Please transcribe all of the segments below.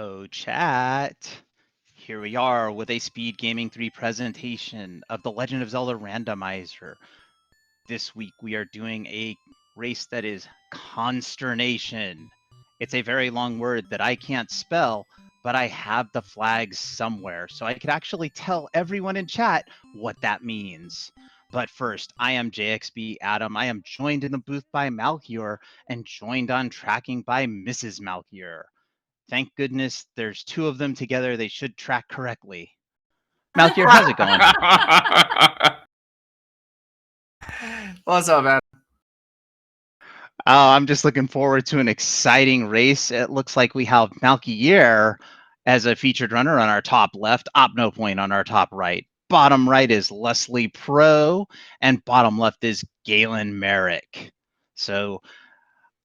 Oh, chat. Here we are with a Speed Gaming 3 presentation of The Legend of Zelda Randomizer. This week we are doing a race that is consternation. It's a very long word that I can't spell, but I have the flags somewhere, so I could actually tell everyone in chat what that means. But first, I am JXB Adam. I am joined in the booth by Malchior and joined on tracking by Mrs. Malchior. Thank goodness there's two of them together. They should track correctly. Malchior, how's it going? What's up, man? I'm just looking forward to an exciting race. It looks like we have Malchior as a featured runner on our top left, Opnopoint on our top right. Bottom right is Leslie Pro, and bottom left is Galen Merrick. So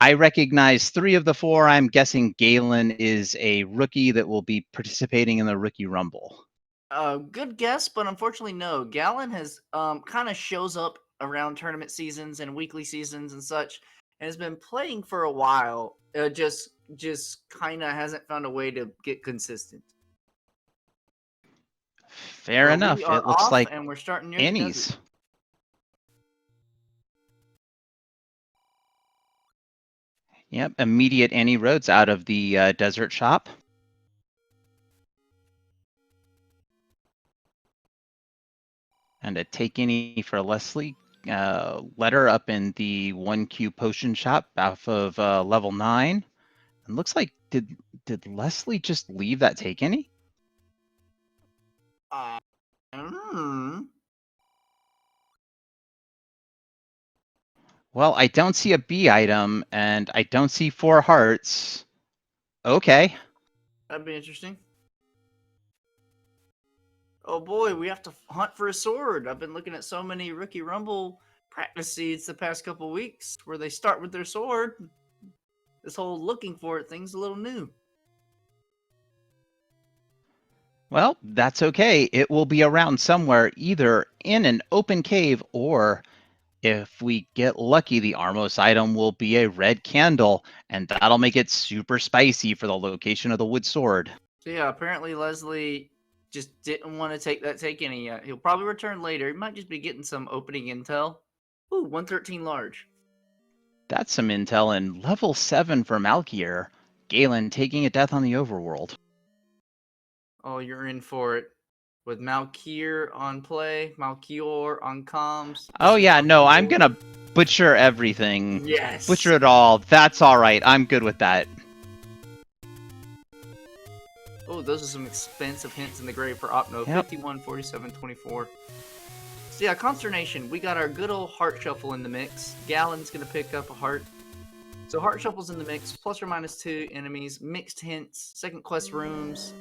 I recognize three of the four. I'm guessing Galen is a rookie that will be participating in the Rookie Rumble. Good guess, but unfortunately, no. Gallon has kind of shows up around tournament seasons and weekly seasons and such, and has been playing for a while. Just kind of hasn't found a way to get consistent. Fair enough. We are It looks off, like and we're starting near the Annie's. desert. Yep, immediate Annie Rhodes out of the desert shop. And a take any for Leslie. Letter up in the 1Q potion shop off of level 9. And looks like, did Leslie just leave that take any? Well, I don't see a B item, and I don't see 4 hearts. Okay. That'd be interesting. Oh boy, we have to hunt for a sword. I've been looking at so many Rookie Rumble practice seeds the past couple weeks where they start with their sword. This whole looking for it thing's a little new. Well, that's okay. It will be around somewhere, either in an open cave, or if we get lucky, the Armos item will be a red candle, and that'll make it super spicy for the location of the wood sword. So yeah, apparently Leslie just didn't want to take any yet. He'll probably return later. He might just be getting some opening intel. Ooh, 113 large. That's some intel, and level 7 for Malchior. Galen taking a death on the overworld. Oh, you're in for it. With Malchior on play, Malchior on comms. Oh yeah, no, I'm gonna butcher everything. Yes! Butcher it all. That's alright. I'm good with that. Oh, those are some expensive hints in the grave for Opno. Yep. 51, 47, 24. So yeah, Consternation. We got our good old Heart Shuffle in the mix. Gallon's going to pick up a heart. So Heart Shuffle's in the mix. Plus or minus 2 enemies. Mixed hints. Second quest rooms.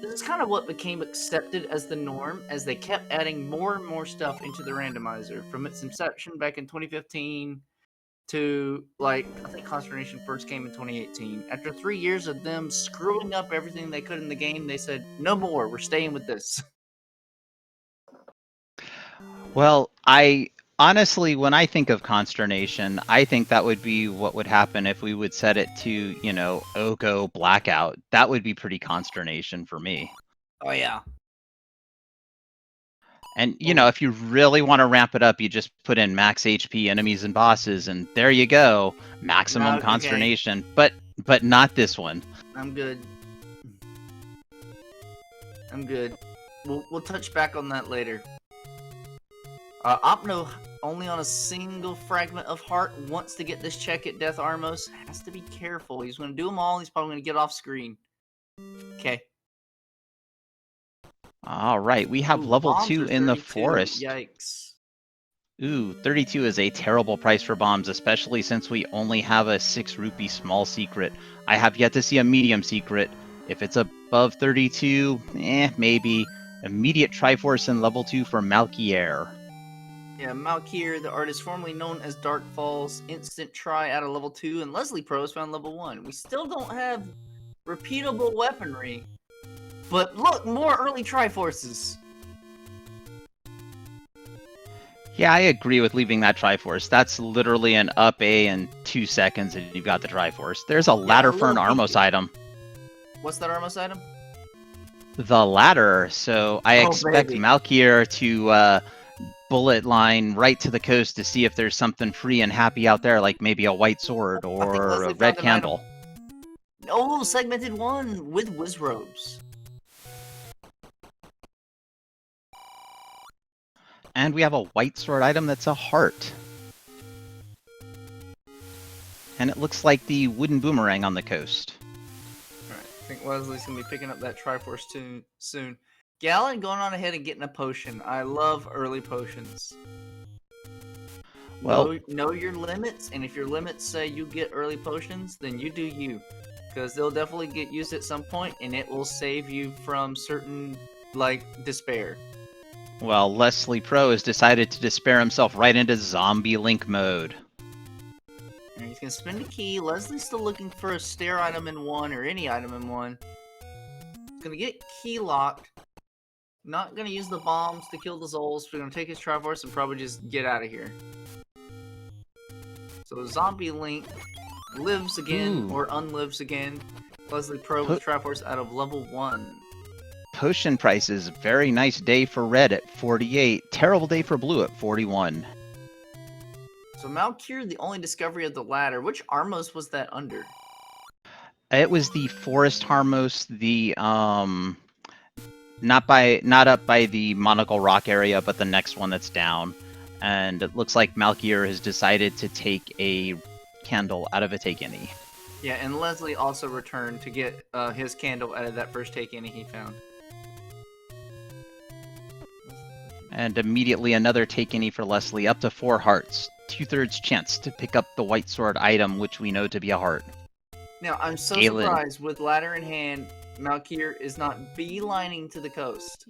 This is kind of what became accepted as the norm as they kept adding more and more stuff into the randomizer. From its inception back in 2015 to, like, I think Consternation first came in 2018. After 3 years of them screwing up everything they could in the game, they said, no more, we're staying with this. Well, I honestly, when I think of Consternation, I think that would be what would happen if we would set it to, you know, Oko Blackout. That would be pretty Consternation for me. Oh, yeah. And, you know, if you really want to ramp it up, you just put in max HP enemies and bosses, and there you go. Maximum Okay. Consternation. But not this one. I'm good. I'm good. We'll touch back on that later. Opno, only on a single fragment of heart, wants to get this check at Death Armos. Has to be careful. He's going to do them all. He's probably going to get off screen. Okay. All right, we have level 2 in the forest. Yikes. Ooh, 32 is a terrible price for bombs, especially since we only have a 6 rupee small secret. I have yet to see a medium secret. If it's above 32, maybe. Immediate Triforce in level 2 for Malchior. Yeah, Malchior, the artist formerly known as Dark Falls, instant try out of level 2, and Leslie Pros found level 1. We still don't have repeatable weaponry, but look, more early Triforces. Yeah, I agree with leaving that Triforce. That's literally an up A in 2 seconds and you've got the Triforce. There's a ladder for an Armos item. What's that Armos item? The ladder. So I expect baby. Malkier to bullet line right to the coast to see if there's something free and happy out there, like maybe a white sword I think or a Leslie red found an item. candle. Oh, segmented one with whiz robes. And we have a white sword item that's a heart. And it looks like the wooden boomerang on the coast. Alright, I think Leslie's gonna be picking up that Triforce soon. Gallon going on ahead and getting a potion. I love early potions. Well, know your limits, and if your limits say you get early potions, then you do you. Because they'll definitely get used at some point, and it will save you from certain, like, despair. well, Leslie Pro has decided to despair himself right into zombie link mode. And he's gonna spend a key. Leslie's still looking for a stair item in one, or any item in one. He's gonna get key locked. Not gonna use the bombs to kill the Zols. We're gonna take his Triforce and probably just get out of here. So Zombie Link lives again, or unlives again. Leslie Pro with Triforce out of level 1. Potion prices, very nice day for red at 48. Terrible day for blue at 41. So Malkier, the only discovery of the ladder. Which Armos was that under? It was the Forest Harmos, the not up by the Monocle Rock area, but the next one that's down. And it looks like Malkier has decided to take a candle out of a take any. Yeah, and Leslie also returned to get his candle out of that first take any he found. And immediately another take any for Leslie, up to 4 hearts. 2/3 chance to pick up the white sword item, which we know to be a heart. Now, I'm so Galen. surprised with ladder in hand, Malkier is not beelining to the coast.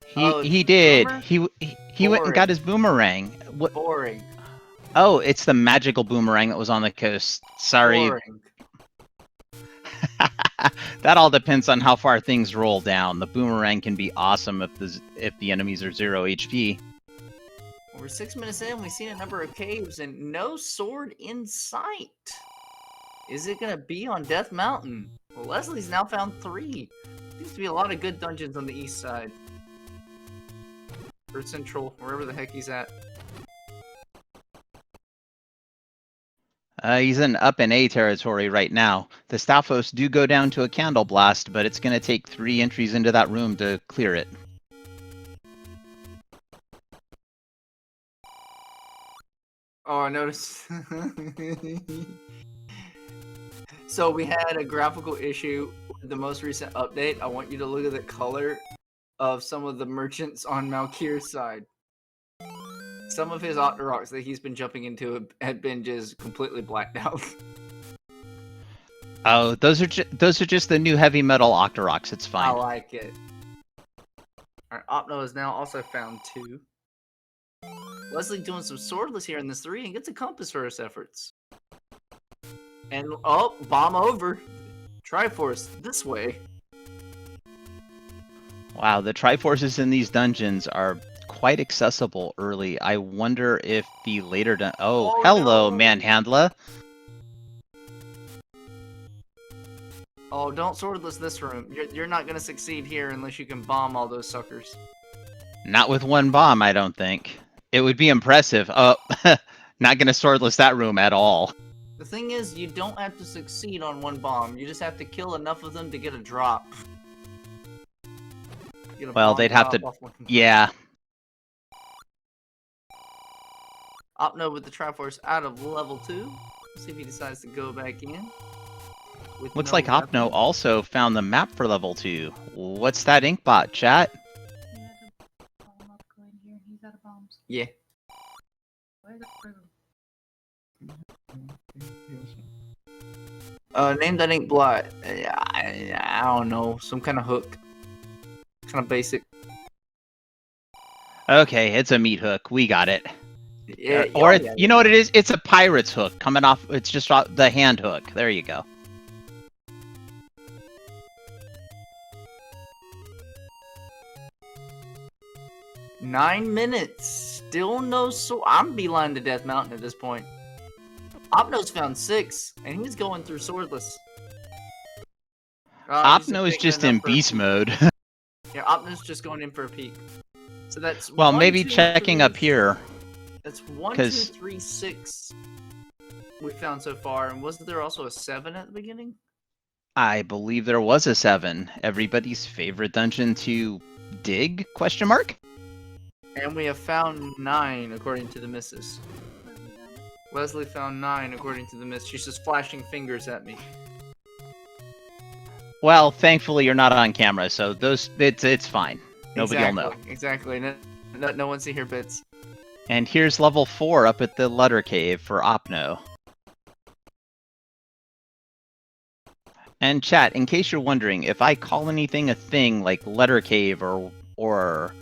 He did. boomer? He went and got his boomerang. What? Boring. Oh, it's the magical boomerang that was on the coast. Sorry. Boring. That all depends on how far things roll down. The boomerang can be awesome if the enemies are 0 HP. We're 6 minutes in, we've seen a number of caves and no sword in sight. Is it gonna be on Death Mountain? Well, Leslie's now found 3. Seems to be a lot of good dungeons on the east side. Or central, wherever the heck he's at. He's in up in A territory right now. The Staphos do go down to a candle blast, but it's going to take 3 entries into that room to clear it. Oh, I noticed. So we had a graphical issue with the most recent update. I want you to look at the color of some of the merchants on Malkir's side. Some of his Octoroks that he's been jumping into had been just completely blacked out. Oh, those are just the new heavy metal Octoroks. It's fine. I like it. Alright, Opno has now also found 2. Leslie doing some swordless here in this 3 and gets a compass for his efforts. And, oh, bomb over. Triforce, this way. Wow, the Triforces in these dungeons are quite accessible early. I wonder if the later... Oh, hello, no. Manhandla. Oh, don't swordless this room. You're not going to succeed here unless you can bomb all those suckers. Not with 1 bomb, I don't think. It would be impressive. Oh, not going to swordless that room at all. The thing is, you don't have to succeed on 1 bomb. You just have to kill enough of them to get a drop. Get a Well, bomb they'd have drop to... off one. Yeah. Opno with the Triforce out of level 2. Let's see if he decides to go back in. Looks like Opno also found the map for level 2. What's that inkbot, chat? Yeah. Name that ink blot. I don't know. Some kind of hook. Kind of basic. Okay, it's a meat hook. We got it. Yeah, Or you know what it is? It's a pirate's hook coming off. It's just the hand hook. There you go. Nine minutes. Still no sword. I'm beeline to Death Mountain at this point. Opno's found 6, and he's going through swordless. He's Opno is taking just it up in for a beast peek. mode. Yeah, Opno's just going in for a peek. So that's Well, 1, maybe 2, checking 3, up here. That's 1, 2, Because 3, 6 we found so far. And wasn't there also a 7 at the beginning? I believe there was a 7. Everybody's favorite dungeon to dig? Question mark? And we have found 9 according to the missus. Leslie found 9 according to the miss. She's just flashing fingers at me. Well, thankfully you're not on camera, so it's fine. Nobody will know. Exactly. No one see her bits. And here's level 4 up at the letter cave for Opno. And chat, in case you're wondering, if I call anything a thing like letter cave or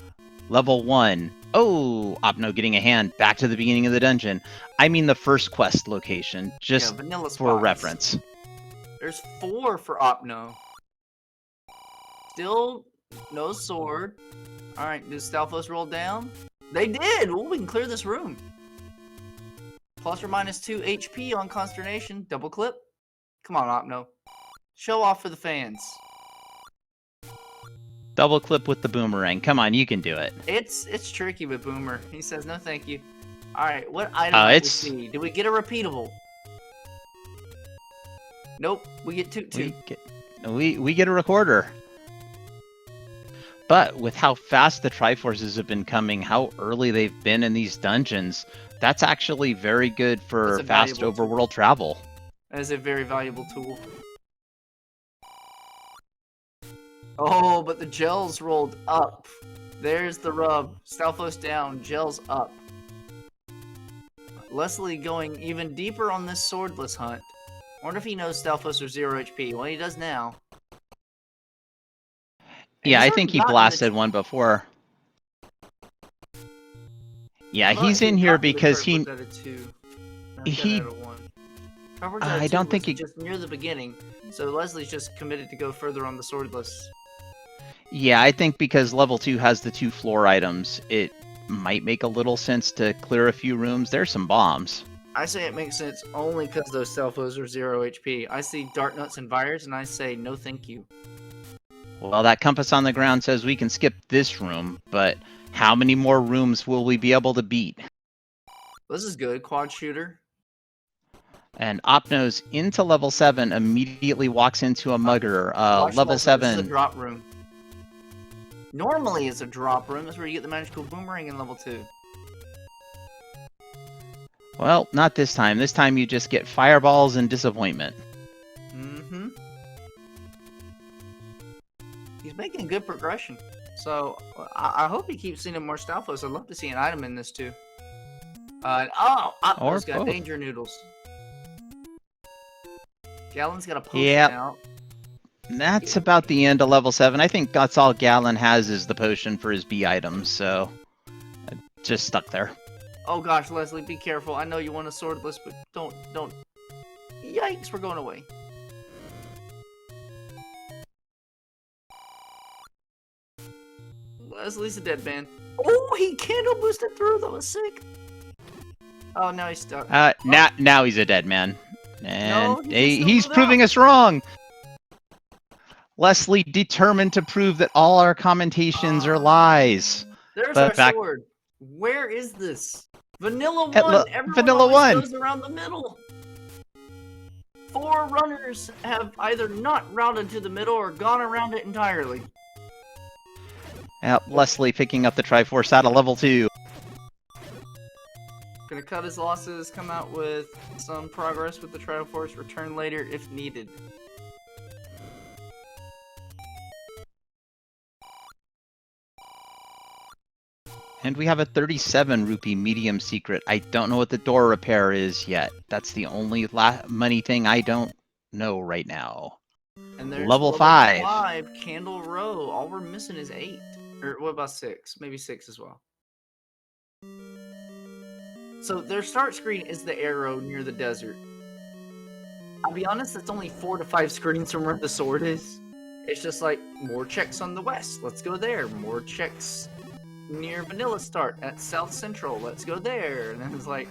level 1, oh, Opno getting a hand back to the beginning of the dungeon, I mean the first quest location, just vanilla for spots. reference. There's 4 for Opno. Still no sword. Alright, did Stalfos roll down? They did! Ooh, we can clear this room. Plus or minus 2 HP on Consternation. Double clip. Come on, Opno. Show off for the fans. Double clip with the boomerang. Come on, you can do it. It's tricky with Boomer. He says no thank you. Alright, what item did we see? Did we get a repeatable? Nope, we get Toot Toot. We get a recorder. But with how fast the Triforces have been coming, how early they've been in these dungeons, that's actually very good for fast overworld travel. That is a very valuable tool. Oh, but the gels rolled up. There's the rub. Stalfos down, gels up. Leslie going even deeper on this swordless hunt. I wonder if he knows Stalfos are 0 HP. Well, he does now. Yeah, I think he blasted one before. Yeah, he's in here because he... I don't think he... just near the beginning, so Leslie's just committed to go further on the swordless. Yeah, I think because level 2 has the 2 floor items, it might make a little sense to clear a few rooms. There's some bombs. I say it makes sense only because those Stalfos are 0 HP. I see Dart Nuts and Fires, and I say no thank you. Well, that compass on the ground says we can skip this room, but how many more rooms will we be able to beat? This is good. Quad shooter. And Opno's into level 7, immediately walks into a mugger. Level 7. This is a drop room. Normally it's a drop room. That's where you get the magical boomerang in level 2. Well, not this time. This time you just get fireballs and disappointment. Mm-hmm. He's making good progression. So, I hope he keeps seeing more Stalfos. I'd love to see an item in this too. Opno's got danger noodles. Gallon's got a potion out. That's about the end of level 7. I think that's all Gallon has is the potion for his B items, so just stuck there. Oh gosh, Leslie, be careful. I know you want a swordless, but don't. Yikes, we're going away. Leslie's a dead man. Oh, he candle boosted through. That was sick. Oh, now he's stuck. Now he's a dead man. And no, he's proving us wrong. Leslie determined to prove that all our commentations are lies. There's our sword. Where is this? Vanilla 1. Everyone Vanilla 1 goes around the middle. 4 runners have either not routed to the middle or gone around it entirely. Yep, Leslie picking up the Triforce out of level 2. Gonna cut his losses, come out with some progress with the Triforce, return later if needed. And we have a 37 rupee medium secret. I don't know what the door repair is yet. That's the only money thing I don't know right now. And there's level 5. Candle Row. All we're missing is 8. Or what about 6? Maybe 6 as well. So their start screen is the arrow near the desert. I'll be honest, that's only 4 to 5 screens from where the sword is. It's just like, more checks on the west. Let's go there. More checks near Vanilla Start at South Central. Let's go there. And then it's like,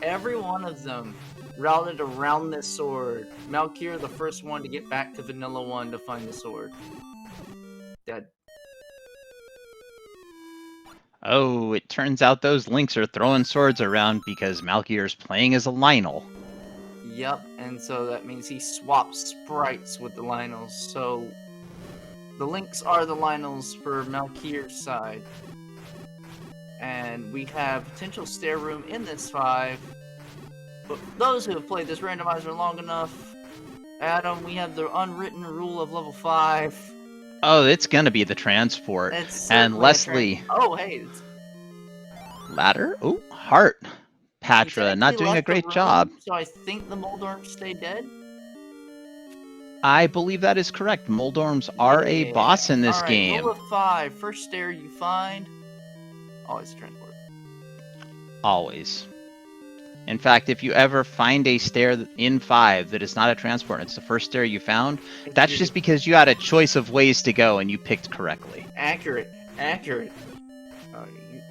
Every one of them routed around this sword. Malkier, the first one to get back to Vanilla 1 to find the sword. Dead. Oh, it turns out those Links are throwing swords around because Malkier's playing as a Lionel. Yep, and so that means he swaps sprites with the Lionels. So the Links are the Lionels for Malkier's side. And we have potential stair room in this 5. But for those who have played this randomizer long enough, Adam, we have the unwritten rule of level 5. Oh, it's gonna be the transport. It's And certainly Leslie. Oh, hey. Ladder? Oh, heart. He Patra, not technically doing a left the great job. room, so I think the Moldorms stay dead. I believe that is correct. Moldorms are a boss in this Alright, game. rule of 5. First stair you find. Always transport. Always. In fact, if you ever find a stair in 5 that is not a transport, and it's the first stair you found, that's just because you had a choice of ways to go and you picked correctly. Accurate.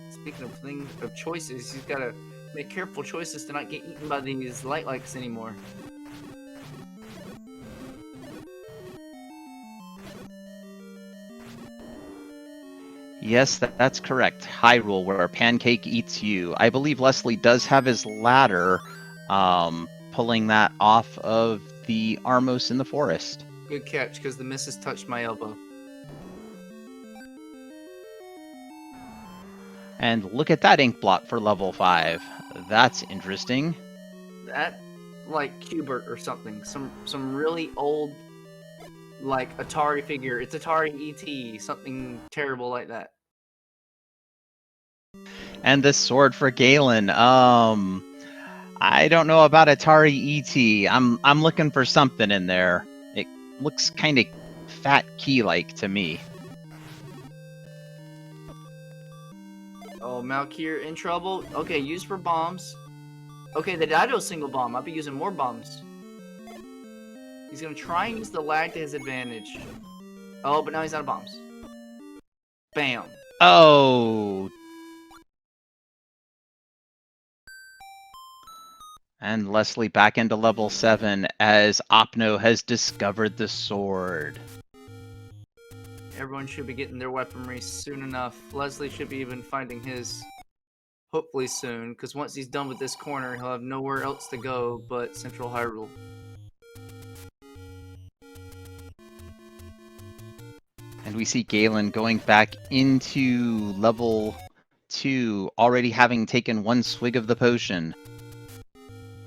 Speaking of things of choices, you've got to make careful choices to not get eaten by these light likes anymore. Yes, that's correct. Hyrule, where Pancake eats you. I believe Leslie does have his ladder, pulling that off of the Armos in the forest. Good catch, because the missus touched my elbow. And look at that ink blot for level 5. That's interesting. That, like Qbert or something. Some really old, like, Atari figure. It's Atari ET. Something terrible like that. And the sword for Galen. I don't know about Atari ET. I'm looking for something in there. It looks kind of fat key-like to me. Oh, Malkier in trouble. Okay, use for bombs. Okay, the Dido single bomb. I'll be using more bombs. He's gonna try and use the lag to his advantage. Oh, but now he's out of bombs. Bam. Oh. And Leslie back into level 7 as Opno has discovered the sword. Everyone should be getting their weaponry soon enough. Leslie should be even finding his hopefully soon, because once he's done with this corner, he'll have nowhere else to go but Central Hyrule. And we see Galen going back into level 2, already having taken one swig of the potion.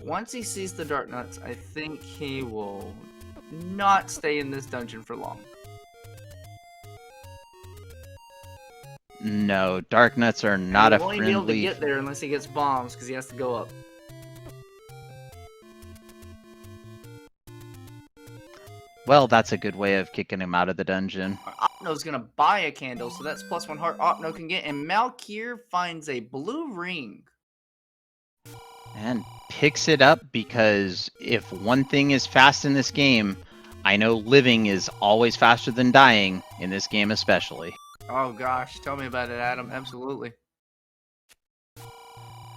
Once he sees the Dark Nuts, I think he will not stay in this dungeon for long. No, Dark Nuts are not a friendly... He won't be able to get there unless he gets bombs, because he has to go up. Well, that's a good way of kicking him out of the dungeon. Opno's gonna buy a candle, so that's +1 heart Opno can get, and Malkier finds a blue ring. And picks it up because if one thing is fast in this game, I know living is always faster than dying, in this game especially. Oh gosh, tell me about it, Adam. Absolutely.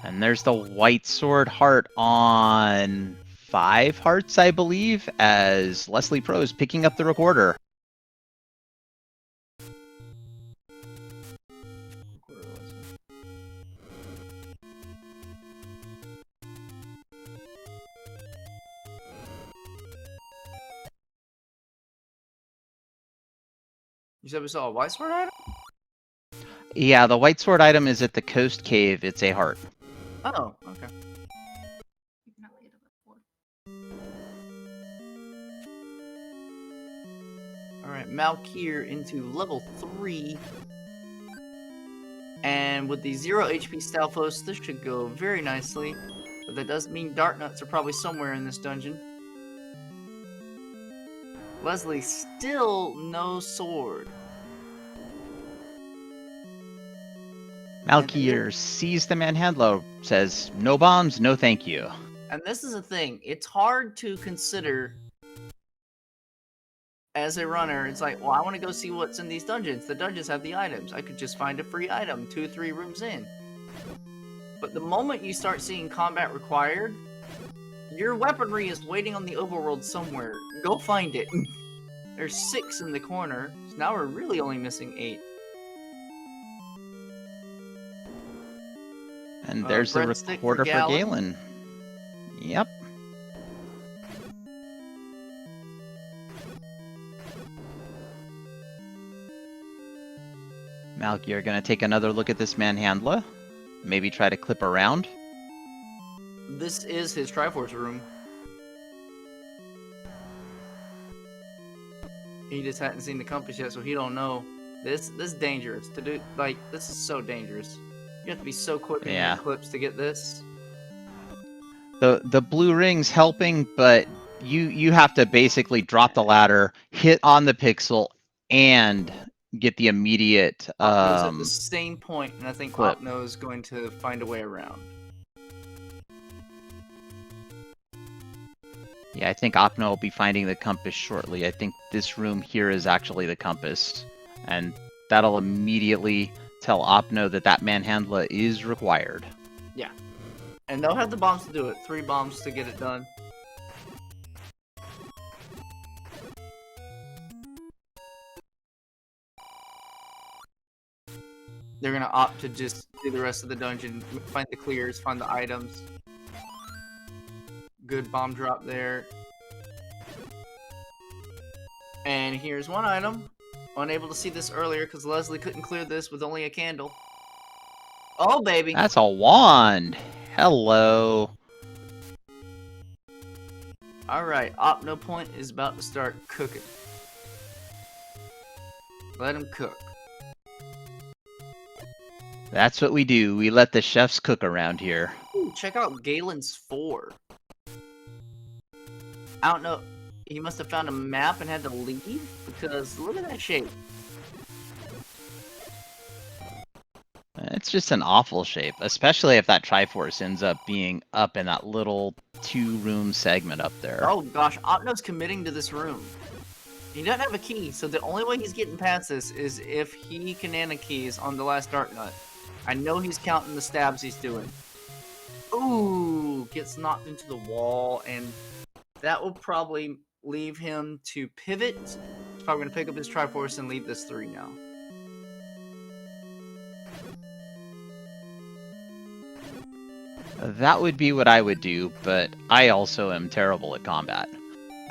And there's the white sword heart on 5 hearts, I believe, as Leslie Pro is picking up the recorder. You said we saw a white sword item? Yeah, the white sword item is at the coast cave. It's a heart. Oh, okay. Alright, Malkier into level 3. And with the 0 HP Stalfos, this should go very nicely. But that does mean Dark Nuts are probably somewhere in this dungeon. Leslie, still no sword. Malkier sees the manhandler, says, no bombs, no thank you. And this is the thing, it's hard to consider as a runner. It's like, well, I want to go see what's in these dungeons. The dungeons have the items. I could just find a free item 2 or 3 rooms in. But the moment you start seeing combat required, your weaponry is waiting on the overworld somewhere. Go find it. There's 6 in the corner, so now we're really only missing 8. And there's the breadstick for recorder for Galen. Galen. Yep. Malky, you're going to take another look at this manhandler. Maybe try to clip around. This is his Triforce room. He just hadn't seen the compass yet, so he don't know. This is dangerous to do. Like, this is so dangerous. You have to be so quick in your clips to get this. The blue ring's helping, but you have to basically drop the ladder, hit on the pixel, and get the immediate Opno's at the same point, and I think clip. Opno is going to find a way around. Yeah, I think Opno will be finding the compass shortly. I think this room here is actually the compass, and that'll immediately tell Opno that that manhandler is required. Yeah. And they'll have the bombs to do it. 3 bombs to get it done. They're gonna opt to just do the rest of the dungeon, find the clears, find the items. Good bomb drop there. And here's one item. Unable to see this earlier because Leslie couldn't clear this with only a candle. Oh, baby. That's a wand. Hello. Alright, Opno Point is about to start cooking. Let him cook. That's what we do. We let the chefs cook around here. Ooh, check out Galen's 4. I don't know. He must have found a map and had to leave because look at that shape. It's just an awful shape, especially if that Triforce ends up being up in that little 2-room segment up there. Oh gosh, Opno's committing to this room. He doesn't have a key, so the only way he's getting past this is if he Kanana keys on the last Dark Nut. I know he's counting the stabs he's doing. Ooh, gets knocked into the wall, and that will probably leave him to pivot. He's probably going to pick up his Triforce and leave this 3 now. That would be what I would do, but I also am terrible at combat.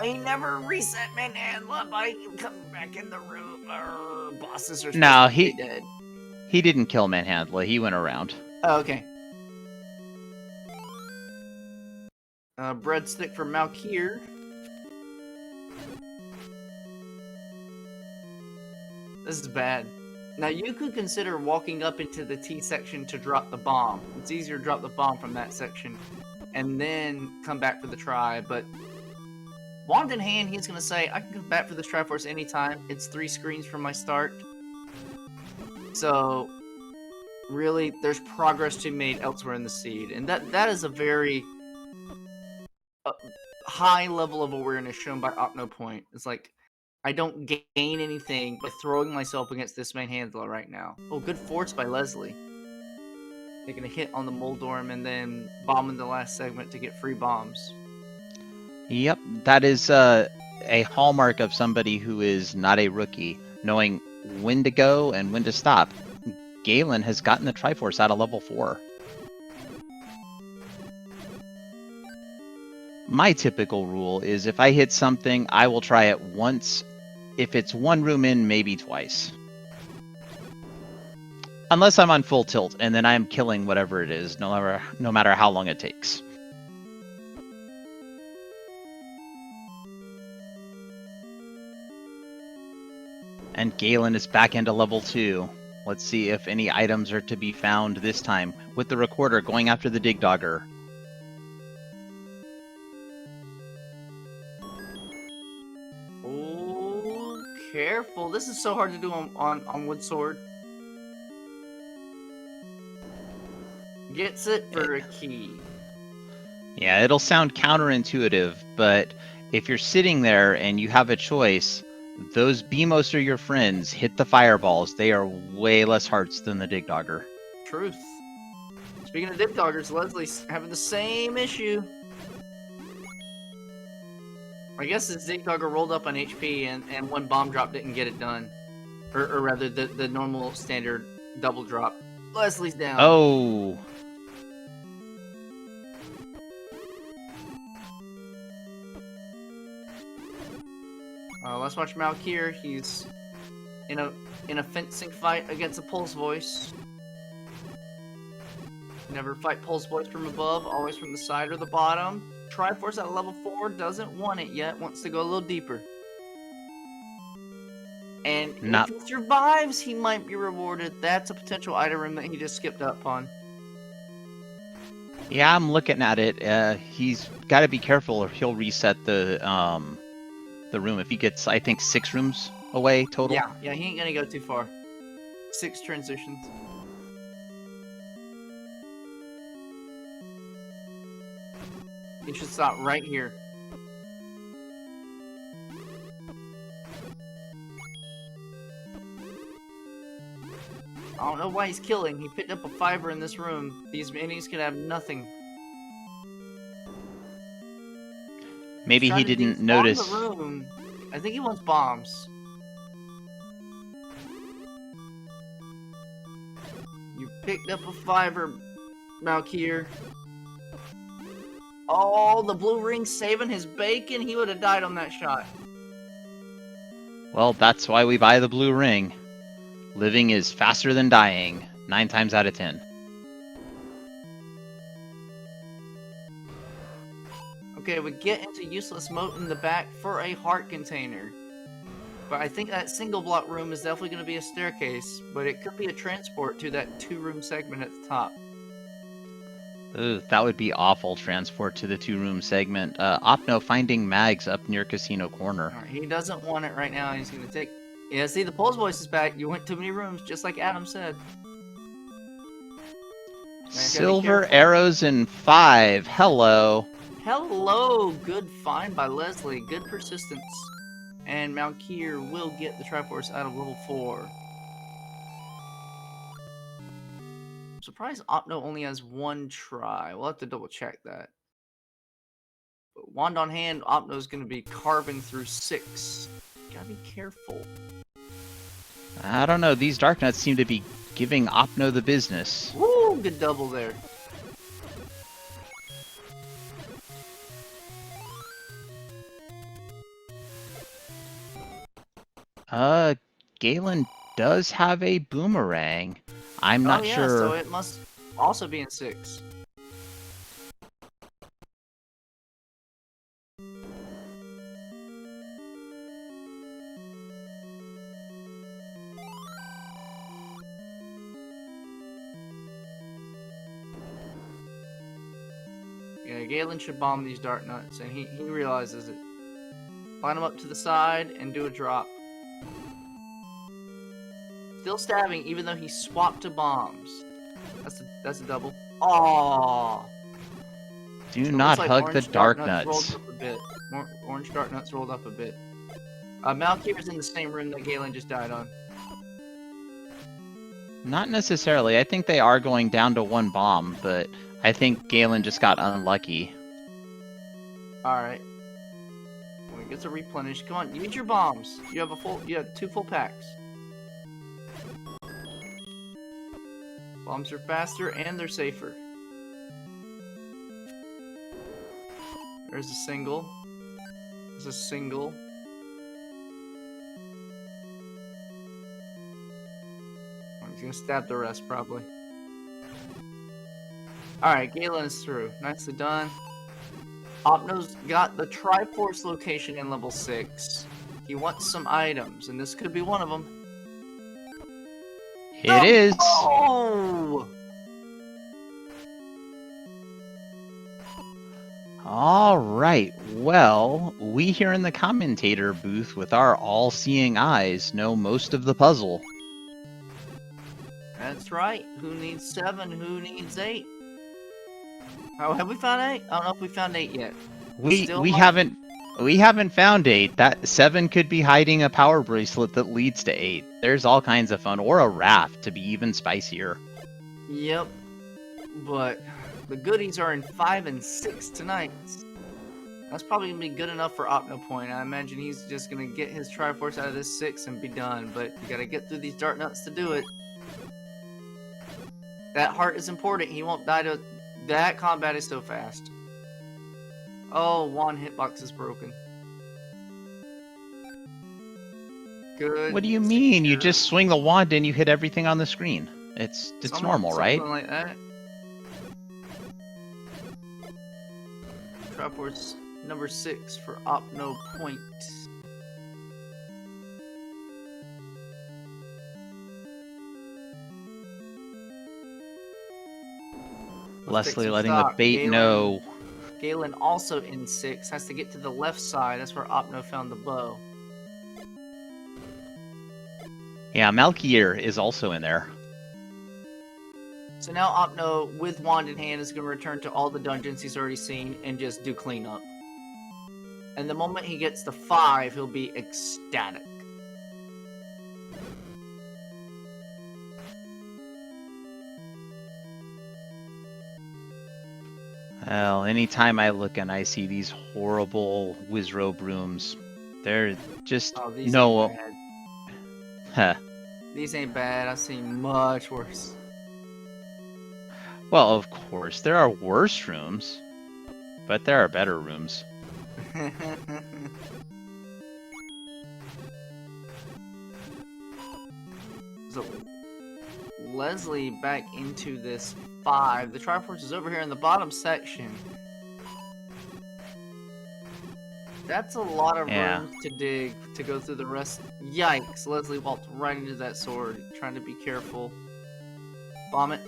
I never reset Manhandla by coming back in the room. Bosses are No, he dead. He didn't kill Manhandla. He went around. Oh, okay. Breadstick for Malkir. This is bad. Now you could consider walking up into the T section to drop the bomb. It's easier to drop the bomb from that section and then come back for the try, but wand in hand, he's going to say, I can come back for this Triforce anytime. It's 3 screens from my start. So, really, there's progress to be made elsewhere in the seed. And that is a very high level of awareness shown by Opno Point. It's like, I don't gain anything by throwing myself against this Manhandla right now. Oh, good force by Leslie. Taking a hit on the Moldorm and then bombing the last segment to get free bombs. Yep, that is a hallmark of somebody who is not a rookie, knowing when to go and when to stop. Galen has gotten the Triforce out of level 4. My typical rule is if I hit something, I will try it once. If it's 1 room in, maybe twice. Unless I'm on full tilt, and then I'm killing whatever it is, no matter how long it takes. And Galen is back into level 2. Let's see if any items are to be found this time, with the recorder going after the Dig Dogger. Oh, careful. This is so hard to do on Wood Sword. Gets it for a key. Yeah, it'll sound counterintuitive, but if you're sitting there and you have a choice, those Beamos are your friends. Hit the fireballs. They are way less hearts than the Dig Dogger. Truth. Speaking of dip doggers, Leslie's having the same issue. I guess the Zig Dogger rolled up on HP and one bomb drop didn't get it done. Or rather, the normal standard double drop. Leslie's down. Oh. Let's watch Malkir. He's in a fencing fight against a Pulse Voice. Never fight Pulse Voice from above, always from the side or the bottom. Triforce at level 4 doesn't want it yet, wants to go a little deeper. And if he survives, he might be rewarded. That's a potential item room that he just skipped up on. Yeah, I'm looking at it. He's got to be careful or he'll reset the room. If he gets, I think, 6 rooms away total. Yeah, he ain't gonna go too far. 6 transitions. He should stop right here. I don't know why he's killing. He picked up a fiber in this room. These minis could have nothing. Maybe he didn't notice. The room. I think he wants bombs. You picked up a fiber, Malkir. Oh, the blue ring saving his bacon. He would have died on that shot. Well, that's why we buy the blue ring. Living is faster than dying, 9 times out of 10. Okay, we get into useless moat in the back for a heart container. But I think that single block room is definitely going to be a staircase, but it could be a transport to that 2-room segment at the top. Ugh, that would be awful, transport to the 2-room segment. Opno finding Mags up near Casino Corner. Right, he doesn't want it right now, he's going to take... Yeah, see, the Pulse Voice is back. You went too many rooms, just like Adam said. Silver arrows in 5. Hello. Hello. Good find by Leslie. Good persistence. And Malkir will get the Triforce out of level 4. I'm surprised Opno only has 1 try. We'll have to double check that. But wand on hand, Opno's going to be carving through 6. Gotta be careful. I don't know. These Dark Nuts seem to be giving Opno the business. Woo! Good double there. Galen does have a boomerang. I'm not sure. So it must also be in 6. Yeah, Galen should bomb these Dark Nuts, and he realizes it. Line them up to the side and do a drop. Still stabbing, even though he swapped to bombs. That's a double. Aww. Do not hug the Dark Nuts. Rolled up a bit. Orange Dark Nuts rolled up a bit. Malkir's in the same room that Galen just died on. Not necessarily. I think they are going down to 1 bomb, but I think Galen just got unlucky. Alright. When it gets to replenish, come on, use your bombs. You have 2 full packs. Bombs are faster and they're safer. There's a single. There's a single. I'm gonna stab the rest probably. Alright, Galen is through. Nicely done. Opno's got the Triforce location in level 6. He wants some items, and this could be one of them. It is. Oh! All right. Well, we here in the commentator booth with our all-seeing eyes know most of the puzzle. That's right. Who needs 7? Who needs 8? Oh, have we found 8? I don't know if we found 8 yet. We haven't found 8. That 7 could be hiding a power bracelet that leads to 8. There's all kinds of fun, or a raft to be even spicier. Yep. But the goodies are in 5 and 6 tonight. That's probably going to be good enough for Opno Point. I imagine he's just going to get his Triforce out of this 6 and be done. But you got to get through these Dart Nuts to do it. That heart is important. He won't die to... That combat is so fast. Oh, one hitbox is broken. Good. What do you mean? You just swing the wand and you hit everything on the screen. It's normal, right? Something like that. Triforce number 6 for Opno Point. Leslie letting the bait know. Galen also in 6. Has to get to the left side. That's where Opno found the bow. Yeah, Malkier is also in there. So now Opno, with wand in hand, is going to return to all the dungeons he's already seen and just do cleanup. And the moment he gets to 5, he'll be ecstatic. Well, anytime I look and I see these horrible Wizrobe rooms, they're just no. Huh. These ain't bad. I've seen much worse. Well, of course, there are worse rooms, but there are better rooms. So, Leslie back into this 5. The Triforce is over here in the bottom section. That's a lot of rooms to dig to go through the rest. Yikes! Leslie walked right into that sword, trying to be careful. Bomb it.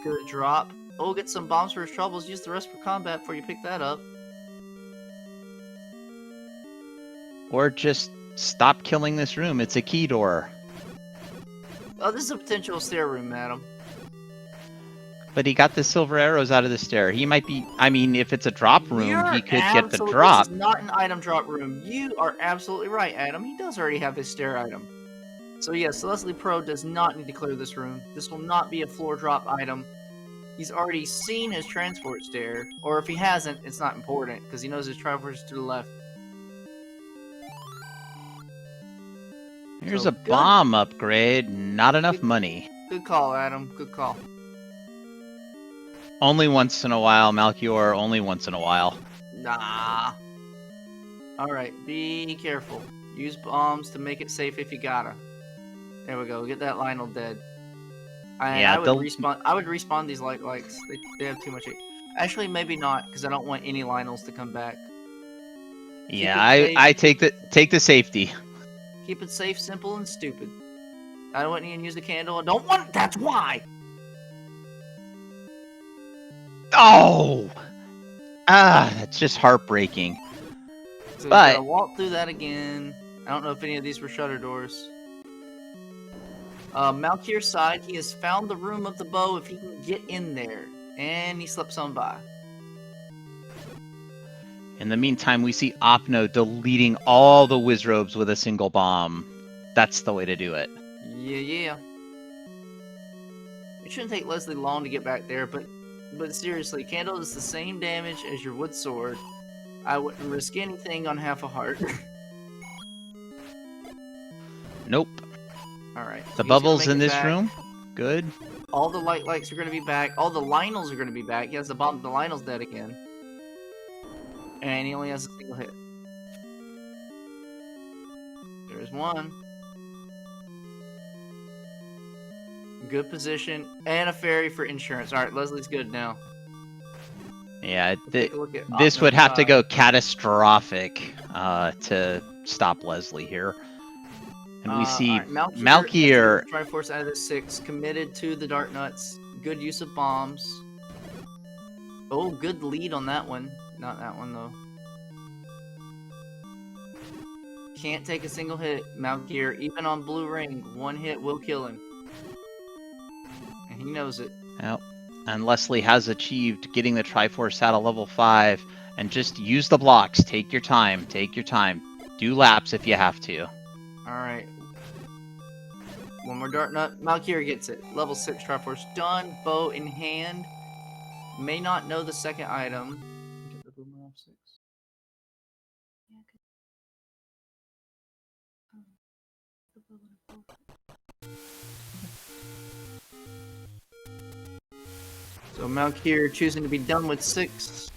Good drop. Oh, get some bombs for his troubles. Use the rest for combat before you pick that up. Or just stop killing this room. It's a key door. Oh, this is a potential stair room, madam. But he got the silver arrows out of the stair. He might be... I mean, if it's a drop room, he could get the drop. This is not an item drop room. You are absolutely right, Adam. He does already have his stair item. So yes, Leslie Pro does not need to clear this room. This will not be a floor drop item. He's already seen his transport stair. Or if he hasn't, it's not important, because he knows his Triforce is to the left. Here's a bomb upgrade. Not enough money. Good call, Adam. Good call. Only once in a while, Malchior. Only once in a while. Nah. Alright, be careful. Use bombs to make it safe if you gotta. There we go. Get that Lionel dead. I would respawn these lights. They have too much. Actually, maybe not, because I don't want any Lionels to come back. Yeah, I take the safety. Keep it safe, simple, and stupid. I don't want you to use the candle. I don't want. That's why. Oh, that's just heartbreaking. So but gotta walk through that again. I don't know if any of these were shutter doors. Malkir's side, he has found the room of the bow if he can get in there. And he slips on by. In the meantime, we see Opno deleting all the Wizrobes with a single bomb. That's the way to do it. Yeah. It shouldn't take Leslie long to get back there, but seriously, Candle is the same damage as your wood sword. I wouldn't risk anything on half a heart. Nope. Alright. The bubbles in this room? Good. All the lights are going to be back. All the Lionels are going to be back. He has the bomb. The Lionel's dead again. And he only has a single hit. There's one. Good position. And a fairy for insurance. Alright, Leslie's good now. Yeah, this would have to go catastrophic to stop Leslie here. And we see Malkier Triforce out of the 6, committed to the Dart Nuts. Good use of bombs. Oh, good lead on that one. Not that one, though. Can't take a single hit. Malkier, even on blue ring, one hit will kill him. And he knows it. Yep. And Leslie has achieved getting the Triforce out of level 5. And just use the blocks. Take your time. Take your time. Do laps if you have to. Alright. One more Dart Nut. Malkier gets it. Level 6 Triforce done. Bow in hand. May not know the second item. Get the boomerang 6. So Malkir choosing to be done with 6.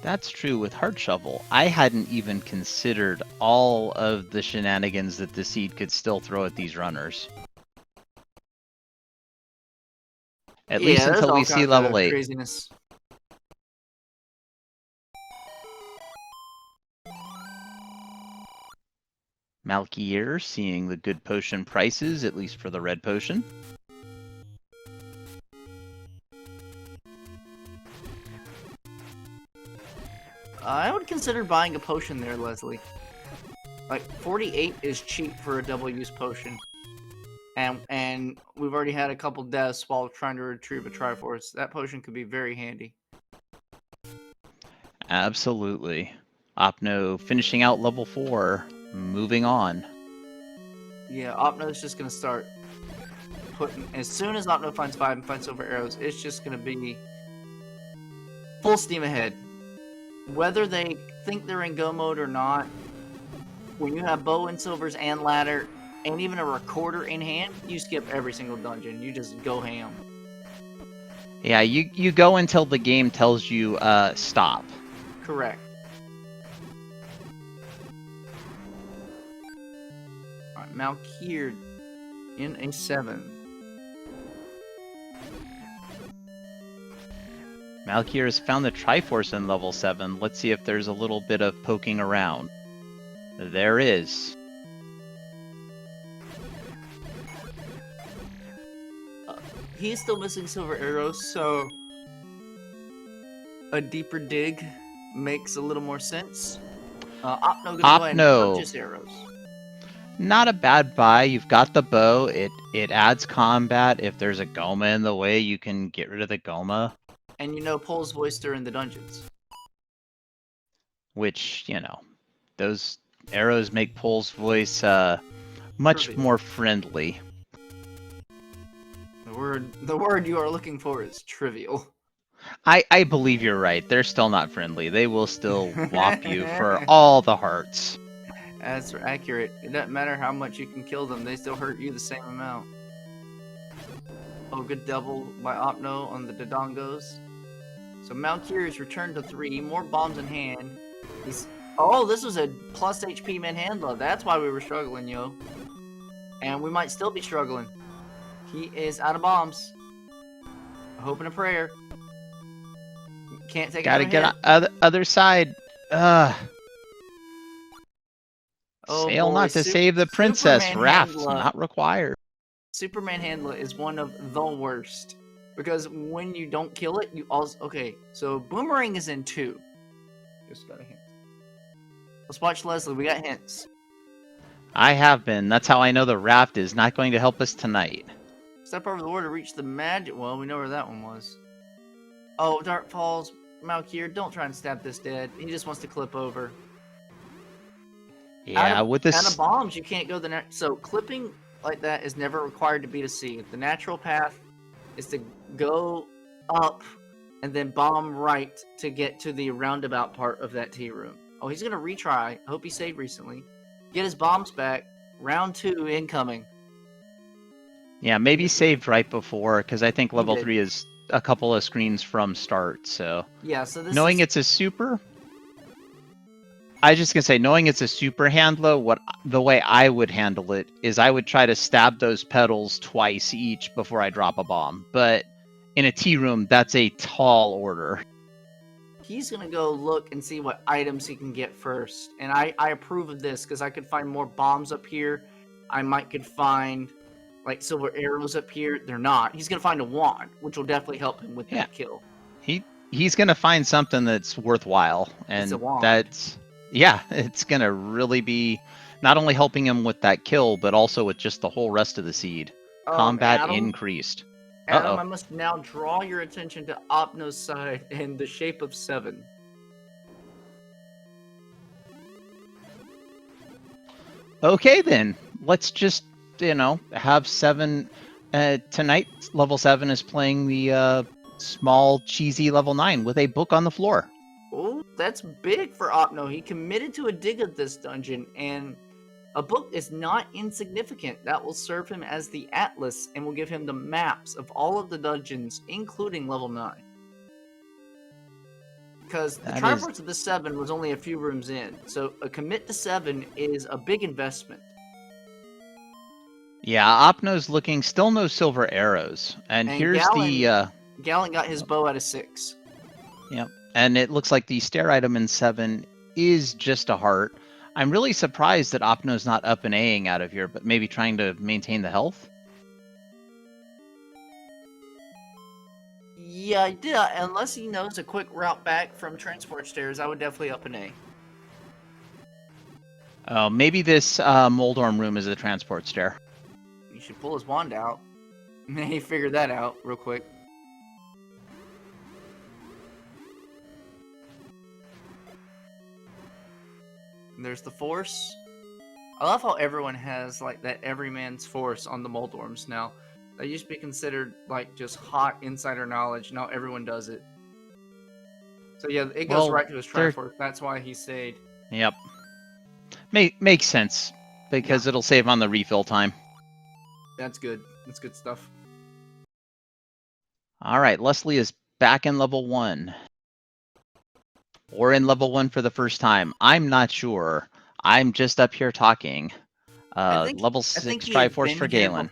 That's true with Heart Shovel. I hadn't even considered all of the shenanigans that the seed could still throw at these runners. At least there's until all we see kinds level of 8. craziness. Malkier seeing the good potion prices, at least for the red potion. I would consider buying a potion there, Leslie. Like 48 is cheap for a double-use potion, and we've already had a couple deaths while trying to retrieve a Triforce. That potion could be very handy. Absolutely. Opno finishing out level 4, moving on. Yeah, Opno's just gonna start putting. As soon as Opno finds 5 and finds silver arrows, it's just gonna be full steam ahead. Whether they think they're in go mode or not, when you have bow and silvers and ladder, and even a recorder in hand, you skip every single dungeon. You just go ham. Yeah, you go until the game tells you stop. Correct. Alright, Malkir in a 7. Malkier has found the Triforce in level 7. Let's see if there's a little bit of poking around. There is. He's still missing silver arrows, so a deeper dig makes a little more sense. Opno gonna go ahead and purchase arrows. Not a bad buy. You've got the bow. It adds combat. If there's a Goma in the way, you can get rid of the Goma. And you know Pole's voice during the dungeons. Which, those arrows make Pole's voice much Trivial. more friendly. The word you are looking for is trivial. I believe you're right. They're still not friendly. They will still whop you for all the hearts. That's accurate. It doesn't matter how much you can kill them, they still hurt you the same amount. Oh, good double by Opno on the Dodongos. So Malkir is returned to 3, more bombs in hand. Oh, this was a plus HP manhandler. That's why we were struggling, yo. And we might still be struggling. He is out of bombs. A hope and a prayer. Can't take Gotta another get hit. on other side. Oh Sail boy, not to save the princess. Superman Rafts Handler. not required. Superman Handler is one of the worst. Because when you don't kill it, you also... Okay, so Boomerang is in 2. Just got a hint. Let's watch Leslie. We got hints. I have been. That's how I know the raft is not going to help us tonight. Step over the water to reach the magic... Well, we know where that one was. Oh, Dark Falls. Malkir, don't try and stab this dead. He just wants to clip over. Yeah, with this... Out of bombs, you can't go the next... So, clipping like that is never required to beat a C. The natural path is to go up and then bomb right to get to the roundabout part of that T room. Oh, he's going to retry. I hope he saved recently. Get his bombs back. Round 2 incoming. Yeah, maybe saved right before, because I think level did. 3 is a couple of screens from start, so... Yeah, so this knowing is... it's a super... I was just going to say, knowing it's a super handler, the way I would handle it is I would try to stab those petals twice each before I drop a bomb. But in a T room, that's a tall order. He's going to go look and see what items he can get first. And I approve of this because I could find more bombs up here. I could find like silver arrows up here. They're not. He's going to find a wand, which will definitely help him with that kill. He's going to find something that's worthwhile. And It's a wand. that's... Yeah, it's going to really be not only helping him with that kill, but also with just the whole rest of the seed. Combat Adam, increased. Adam, I must now draw your attention to Opno's side in the shape of 7. Okay, then. Let's just have 7 tonight. Level 7 is playing the small cheesy level 9 with a book on the floor. Oh, that's big for Opno. He committed to a dig of this dungeon, and a book is not insignificant. That will serve him as the atlas and will give him the maps of all of the dungeons, including level 9. Because the Triforce of the 7 was only a few rooms in, so a commit to 7 is a big investment. Yeah, Opno's looking, still no silver arrows. And here's Gallon got his bow out of 6. Yep. And it looks like the stair item in 7 is just a heart. I'm really surprised that Opno's not up and A-ing out of here, but maybe trying to maintain the health? Yeah, unless he knows a quick route back from transport stairs, I would definitely up an A. Oh, maybe this Moldorm room is a transport stair. You should pull his wand out. He figured that out real quick. And there's the force. I love how everyone has like that everyman's force on the Moldorms now. That used to be considered like just hot insider knowledge. Now everyone does it. So yeah, it goes right to his Triforce. That's why he stayed. Yep. Makes sense. Because it'll save on the refill time. That's good. That's good stuff. Alright, Leslie is back in level 1. Or in level 1 for the first time. I'm not sure. I'm just up here talking. Level 6 Triforce for Galen.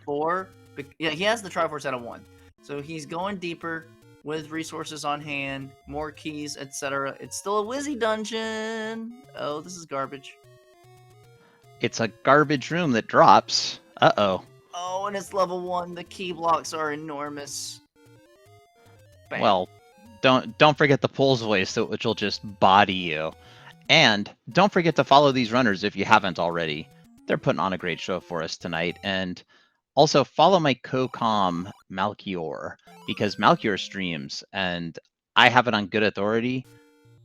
Yeah, he has the Triforce out of 1. So he's going deeper with resources on hand, more keys, etc. It's still a Wizzy dungeon. Oh, this is garbage. It's a garbage room that drops. Uh-oh. Oh, and it's level 1. The key blocks are enormous. Bang. Well, don't forget the Pulse voice, which will just body you. And don't forget to follow these runners if you haven't already. They're putting on a great show for us tonight. And also follow my co-com, Malchior, because Malchior streams, and I have it on good authority.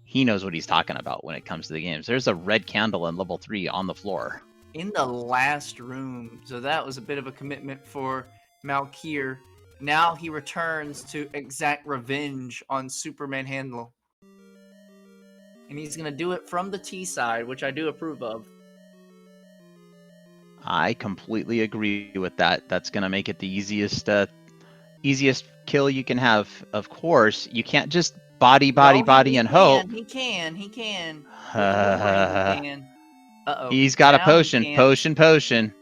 He knows what he's talking about when it comes to the games. There's a red candle in level 3 on the floor. In the last room. So that was a bit of a commitment for Malchior. Now he returns to exact revenge on Superman Handle. And he's going to do it from the T side, which I do approve of. I completely agree with that. That's going to make it the easiest kill you can have. Of course, you can't just body, and hope. He can. Uh-oh. He's got a potion. Potion.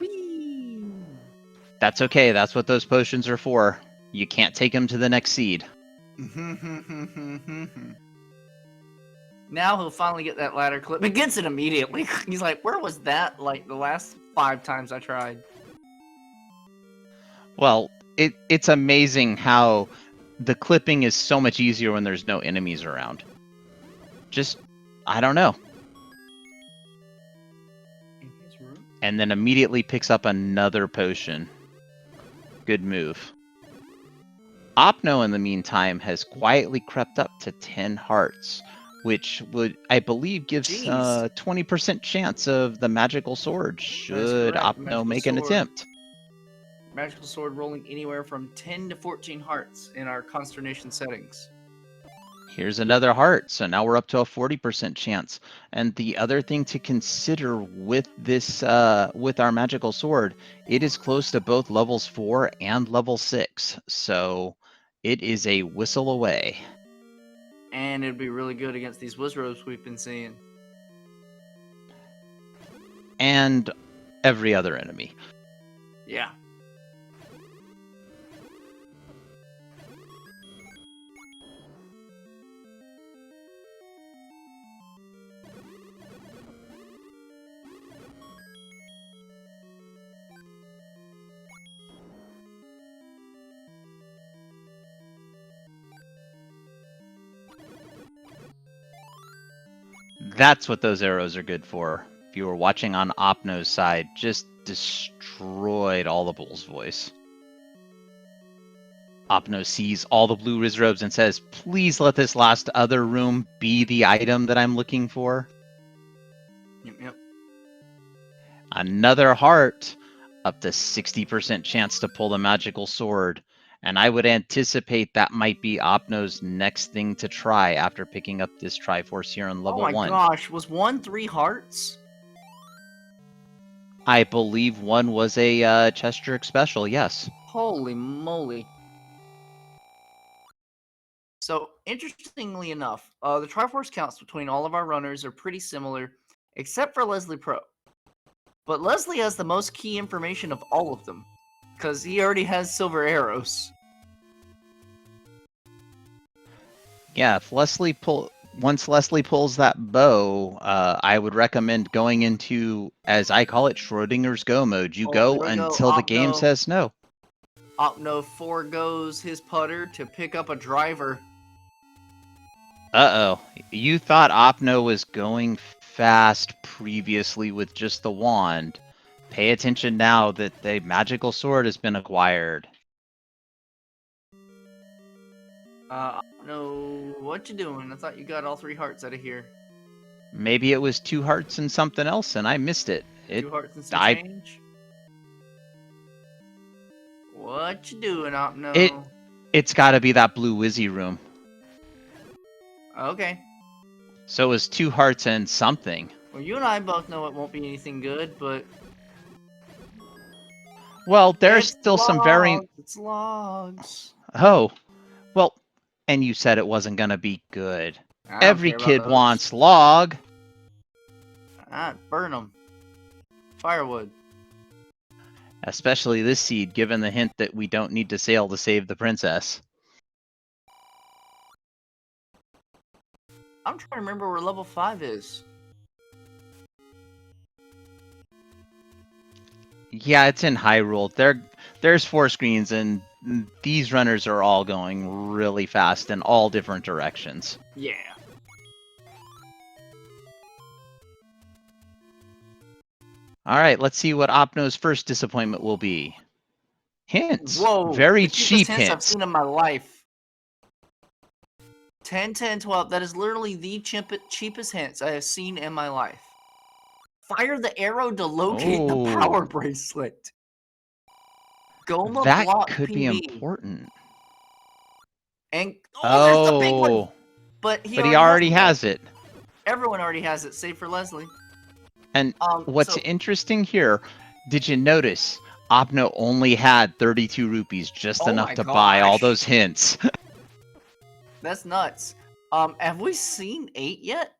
Whee! That's okay. That's what those potions are for. You can't take him to the next seed. Now he'll finally get that ladder clip. He gets it immediately. He's like, where was that like the last 5 times I tried? Well, it's amazing how the clipping is so much easier when there's no enemies around. Just, I don't know. In his room? And then immediately picks up another potion. Good move. Opno, in the meantime, has quietly crept up to 10 hearts, which would, I believe, gives 20% chance of the magical sword, should Opno make an attempt. Magical sword rolling anywhere from 10 to 14 hearts in our consternation settings. Here's another heart, so now we're up to a 40% chance. And the other thing to consider with this, with our magical sword, it is close to both levels 4 and level 6, so it is a whistle away. And it'd be really good against these Wizrobes we've been seeing. And every other enemy. Yeah. That's what those arrows are good for. If you were watching on Opno's side, just destroyed all the Bull's voice. Opno sees all the blue Wizrobes and says, please let this last other room be the item that I'm looking for. Yep. Another heart. up to 60% chance to pull the magical sword. And I would anticipate that might be Opno's next thing to try after picking up this Triforce here on level 1. Oh my gosh, was 1 3 hearts? I believe 1 was a chest trick special, yes. Holy moly. So, interestingly enough, the Triforce counts between all of our runners are pretty similar, except for Leslie Pro. But Leslie has the most key information of all of them, because he already has silver arrows. Yeah, if once Leslie pulls that bow, I would recommend going into, as I call it, Schrodinger's Go mode. You go until the game says no. Opno foregoes his putter to pick up a driver. Uh-oh. You thought Opno was going fast previously with just the wand. Pay attention now that the magical sword has been acquired. Opno, what you doing? I thought you got all 3 hearts out of here. Maybe it was 2 hearts and something else and I missed it. 2 hearts and some change? What you doing, Opno? It's gotta be that blue Wizzy room. Okay. So it was 2 hearts and something. Well, you and I both know it won't be anything good, but... Well, there's still some very... It's logs. Oh. Well, and you said it wasn't gonna be good. Every kid wants log. Burn them. Firewood. Especially this seed, given the hint that we don't need to sail to save the princess. I'm trying to remember where level 5 is. Yeah, it's in Hyrule. There's 4 screens, and these runners are all going really fast in all different directions. Yeah. Alright, let's see what Opno's first disappointment will be. Hints. Whoa. Very the cheap hints hints. I've seen in my life. 10, 10, 12. That is literally the cheapest hints I have seen in my life. Fire the arrow to locate the power bracelet. Goma that block could PB. be important. And there's the big one. But he already has it. Everyone already has it, save for Leslie. And what's interesting here, did you notice Opno only had 32 rupees, just enough to buy all those hints? That's nuts. Have we seen 8 yet?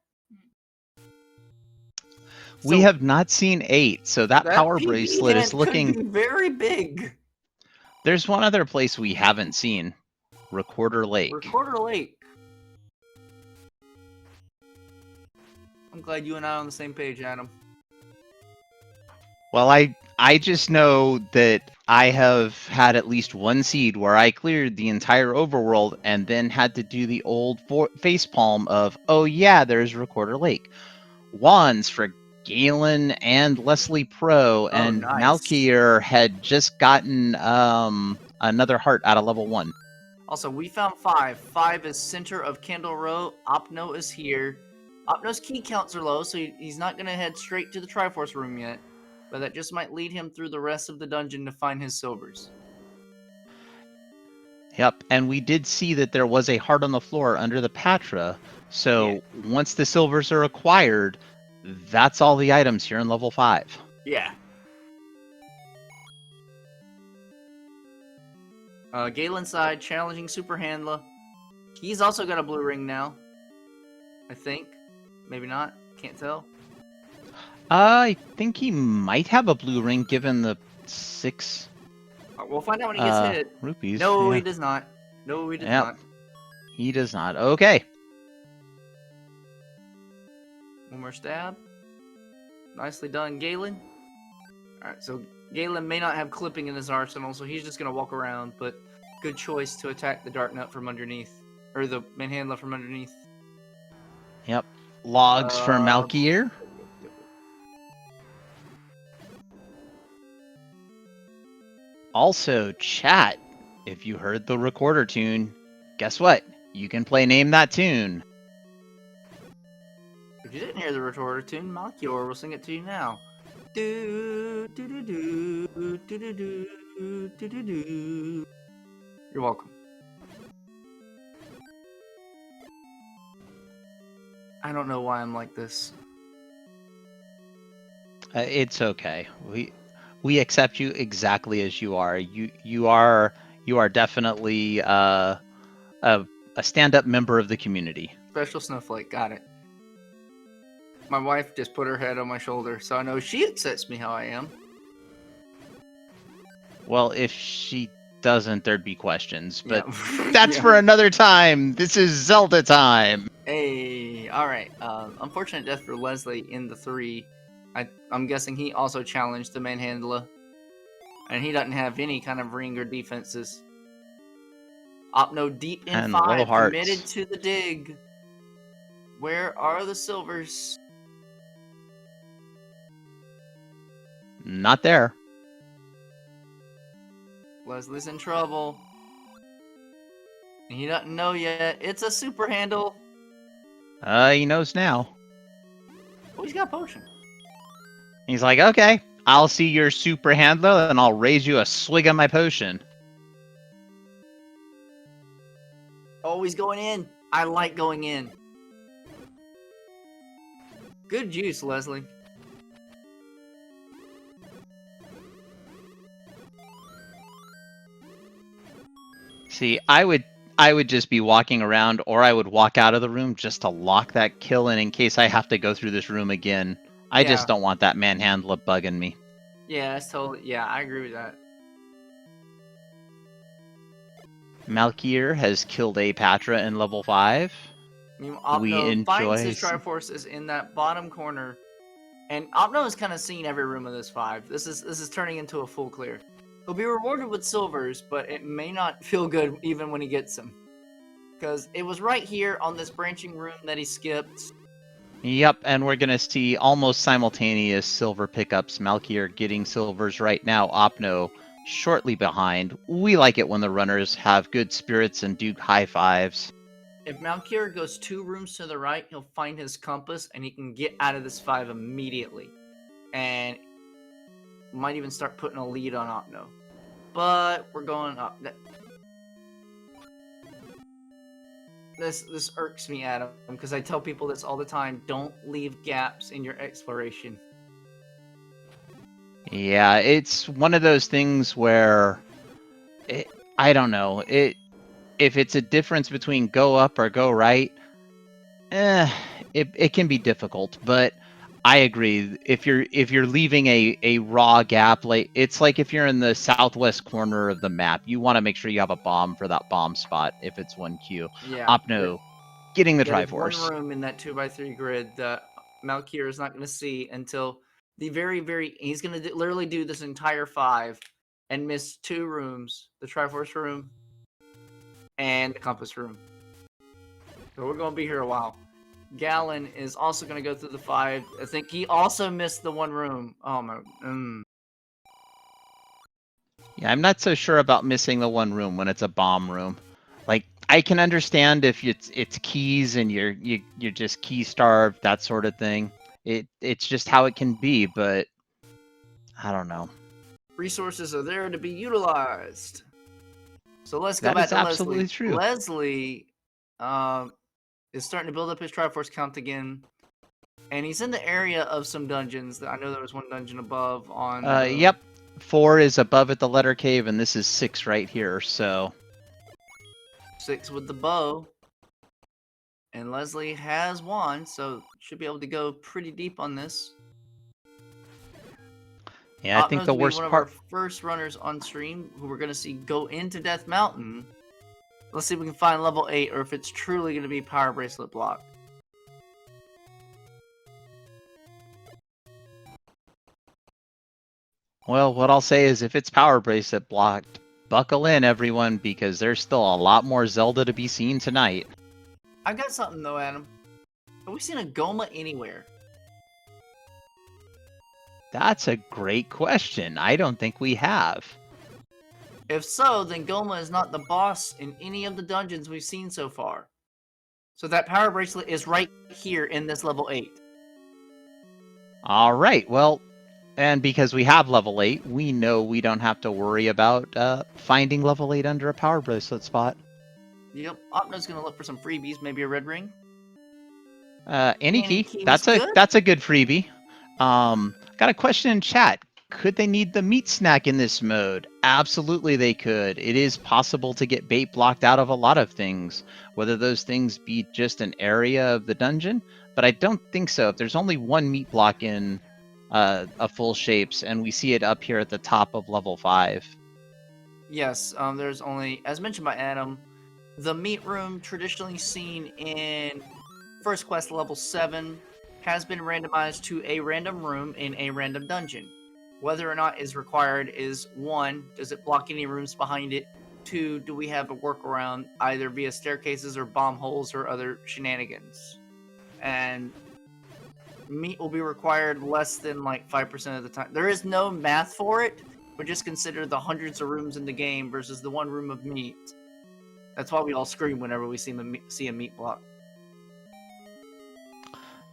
We have not seen 8, so that power bracelet is looking could be very big. There's one other place we haven't seen. Recorder Lake. Recorder Lake. I'm glad you and I are on the same page, Adam. Well, I just know that I have had at least one seed where I cleared the entire overworld and then had to do the old facepalm of, oh yeah, there's Recorder Lake. Wands for Galen and Leslie Pro, and nice. Malkier had just gotten another heart out of level 1. Also, we found 5. 5 is center of Candle Row. Opno is here. Opno's key counts are low, so he's not going to head straight to the Triforce room yet. But that just might lead him through the rest of the dungeon to find his silvers. Yep, and we did see that there was a heart on the floor under the Patra. So once the silvers are acquired, that's all the items here in level 5. Yeah. Galen's side, challenging Super Handler. He's also got a blue ring now. I think. Maybe not. Can't tell. I think he might have a blue ring given the 6... We'll find out when he gets hit. Rupees. No, he does not. No, he does not. He does not. Okay. One more stab. Nicely done, Galen. Alright, so Galen may not have clipping in his arsenal, so he's just going to walk around, but good choice to attack the Dark Nut from underneath. Or the Manhandler from underneath. Yep. Logs for Malkier. Also, chat, if you heard the recorder tune, guess what? You can play Name That Tune. If you didn't hear the recorder tune, Malchior will sing it to you now. Do, do, do, do, do, do, do, do, do, do. You're welcome. I don't know why I'm like this. It's okay. We accept you exactly as you are. You are definitely a stand-up member of the community. Special snowflake, got it. My wife just put her head on my shoulder, so I know she accepts me how I am. Well, if she doesn't, there'd be questions, but Yeah. that's Yeah. for another time. This is Zelda time. Hey, all right. Unfortunate death for Leslie in the 3. I'm guessing he also challenged the manhandler, and he doesn't have any kind of ring or defenses. Opno deep in And low 5, hearts. committed to the dig. Where are the silvers? Not there. Leslie's in trouble. And he doesn't know yet. It's a super handle. He knows now. Oh, he's got a potion. He's like, okay, I'll see your super handler, and I'll raise you a swig of my potion. Oh, he's going in. I like going in. Good juice, Leslie. See, I would just be walking around, or I would walk out of the room just to lock that kill in case I have to go through this room again. I just don't want that manhandler bugging me. Yeah, that's totally. Yeah, I agree with that. Malkier has killed a Patra in level 5. I mean, We Opno finds enjoy. his Triforce is in that bottom corner, and Opno has kind of seen every room of this 5. This is turning into a full clear. He'll be rewarded with silvers, but it may not feel good even when he gets them, because it was right here on this branching room that he skipped. Yep, and we're going to see almost simultaneous silver pickups. Malkier getting silvers right now, Opno shortly behind. We like it when the runners have good spirits and do high fives. If Malkier goes 2 rooms to the right, he'll find his compass, and he can get out of this 5 immediately. And might even start putting a lead on Opno. But we're going up. This irks me, Adam, because I tell people this all the time. Don't leave gaps in your exploration. Yeah, it's one of those things where I don't know. If it's a difference between go up or go right, it can be difficult. But I agree. If you're leaving a raw gap, like it's like if you're in the southwest corner of the map, you want to make sure you have a bomb for that bomb spot if it's 1Q. Yeah. Opno getting the There's Triforce. one room in that 2x3 grid that Malkier is not going to see until the very. He's going to literally do this entire 5 and miss 2 rooms: the Triforce room and the compass room. So we're going to be here a while. Gallon is also going to go through the 5. I think he also missed the 1 room. Oh my. Yeah, I'm not so sure about missing the 1 room when it's a bomb room. Like, I can understand if it's keys and you're just key starved, that sort of thing. It's just how it can be, but I don't know. Resources are there to be utilized. So let's go That back is to absolutely Leslie. true. Leslie is starting to build up his Triforce count again. And he's in the area of some dungeons. I know there was 1 dungeon above on... Yep. 4 is above at the letter cave, and this is 6 right here, so... 6 with the bow. And Leslie has 1, so should be able to go pretty deep on this. Yeah, I think the worst one part... of our first runners on stream who we're going to see go into Death Mountain. Let's see if we can find level 8, or if it's truly going to be Power Bracelet block. Well, what I'll say is if it's Power Bracelet blocked, buckle in, everyone, because there's still a lot more Zelda to be seen tonight. I've got something, though, Adam. Have we seen a Goma anywhere? That's a great question. I don't think we have. If so, then Goma is not the boss in any of the dungeons we've seen so far. So that Power Bracelet is right here in this level 8. All right, well, And because we have level 8, we know we don't have to worry about finding level 8 under a power bracelet spot. Yep, Opno's gonna look for some freebies, maybe a red ring. Any key. key was That's a good. that's a good freebie. Got a question in chat. Could they need the meat snack in this mode? Absolutely they could. It is possible to get bait blocked out of a lot of things, whether those things be just an area of the dungeon, but I don't think so. If there's only one meat block in a full shapes, and we see it up here at the top of level 5. Yes, there's only, as mentioned by Adam, the meat room traditionally seen in First Quest level 7 has been randomized to a random room in a random dungeon. Whether or not is required is 1, does it block any rooms behind it? 2, do we have a workaround either via staircases or bomb holes or other shenanigans? And meat will be required less than like 5% of the time. There is no math for it, but just consider the hundreds of rooms in the game versus the one room of meat. That's why we all scream whenever we see a meat block.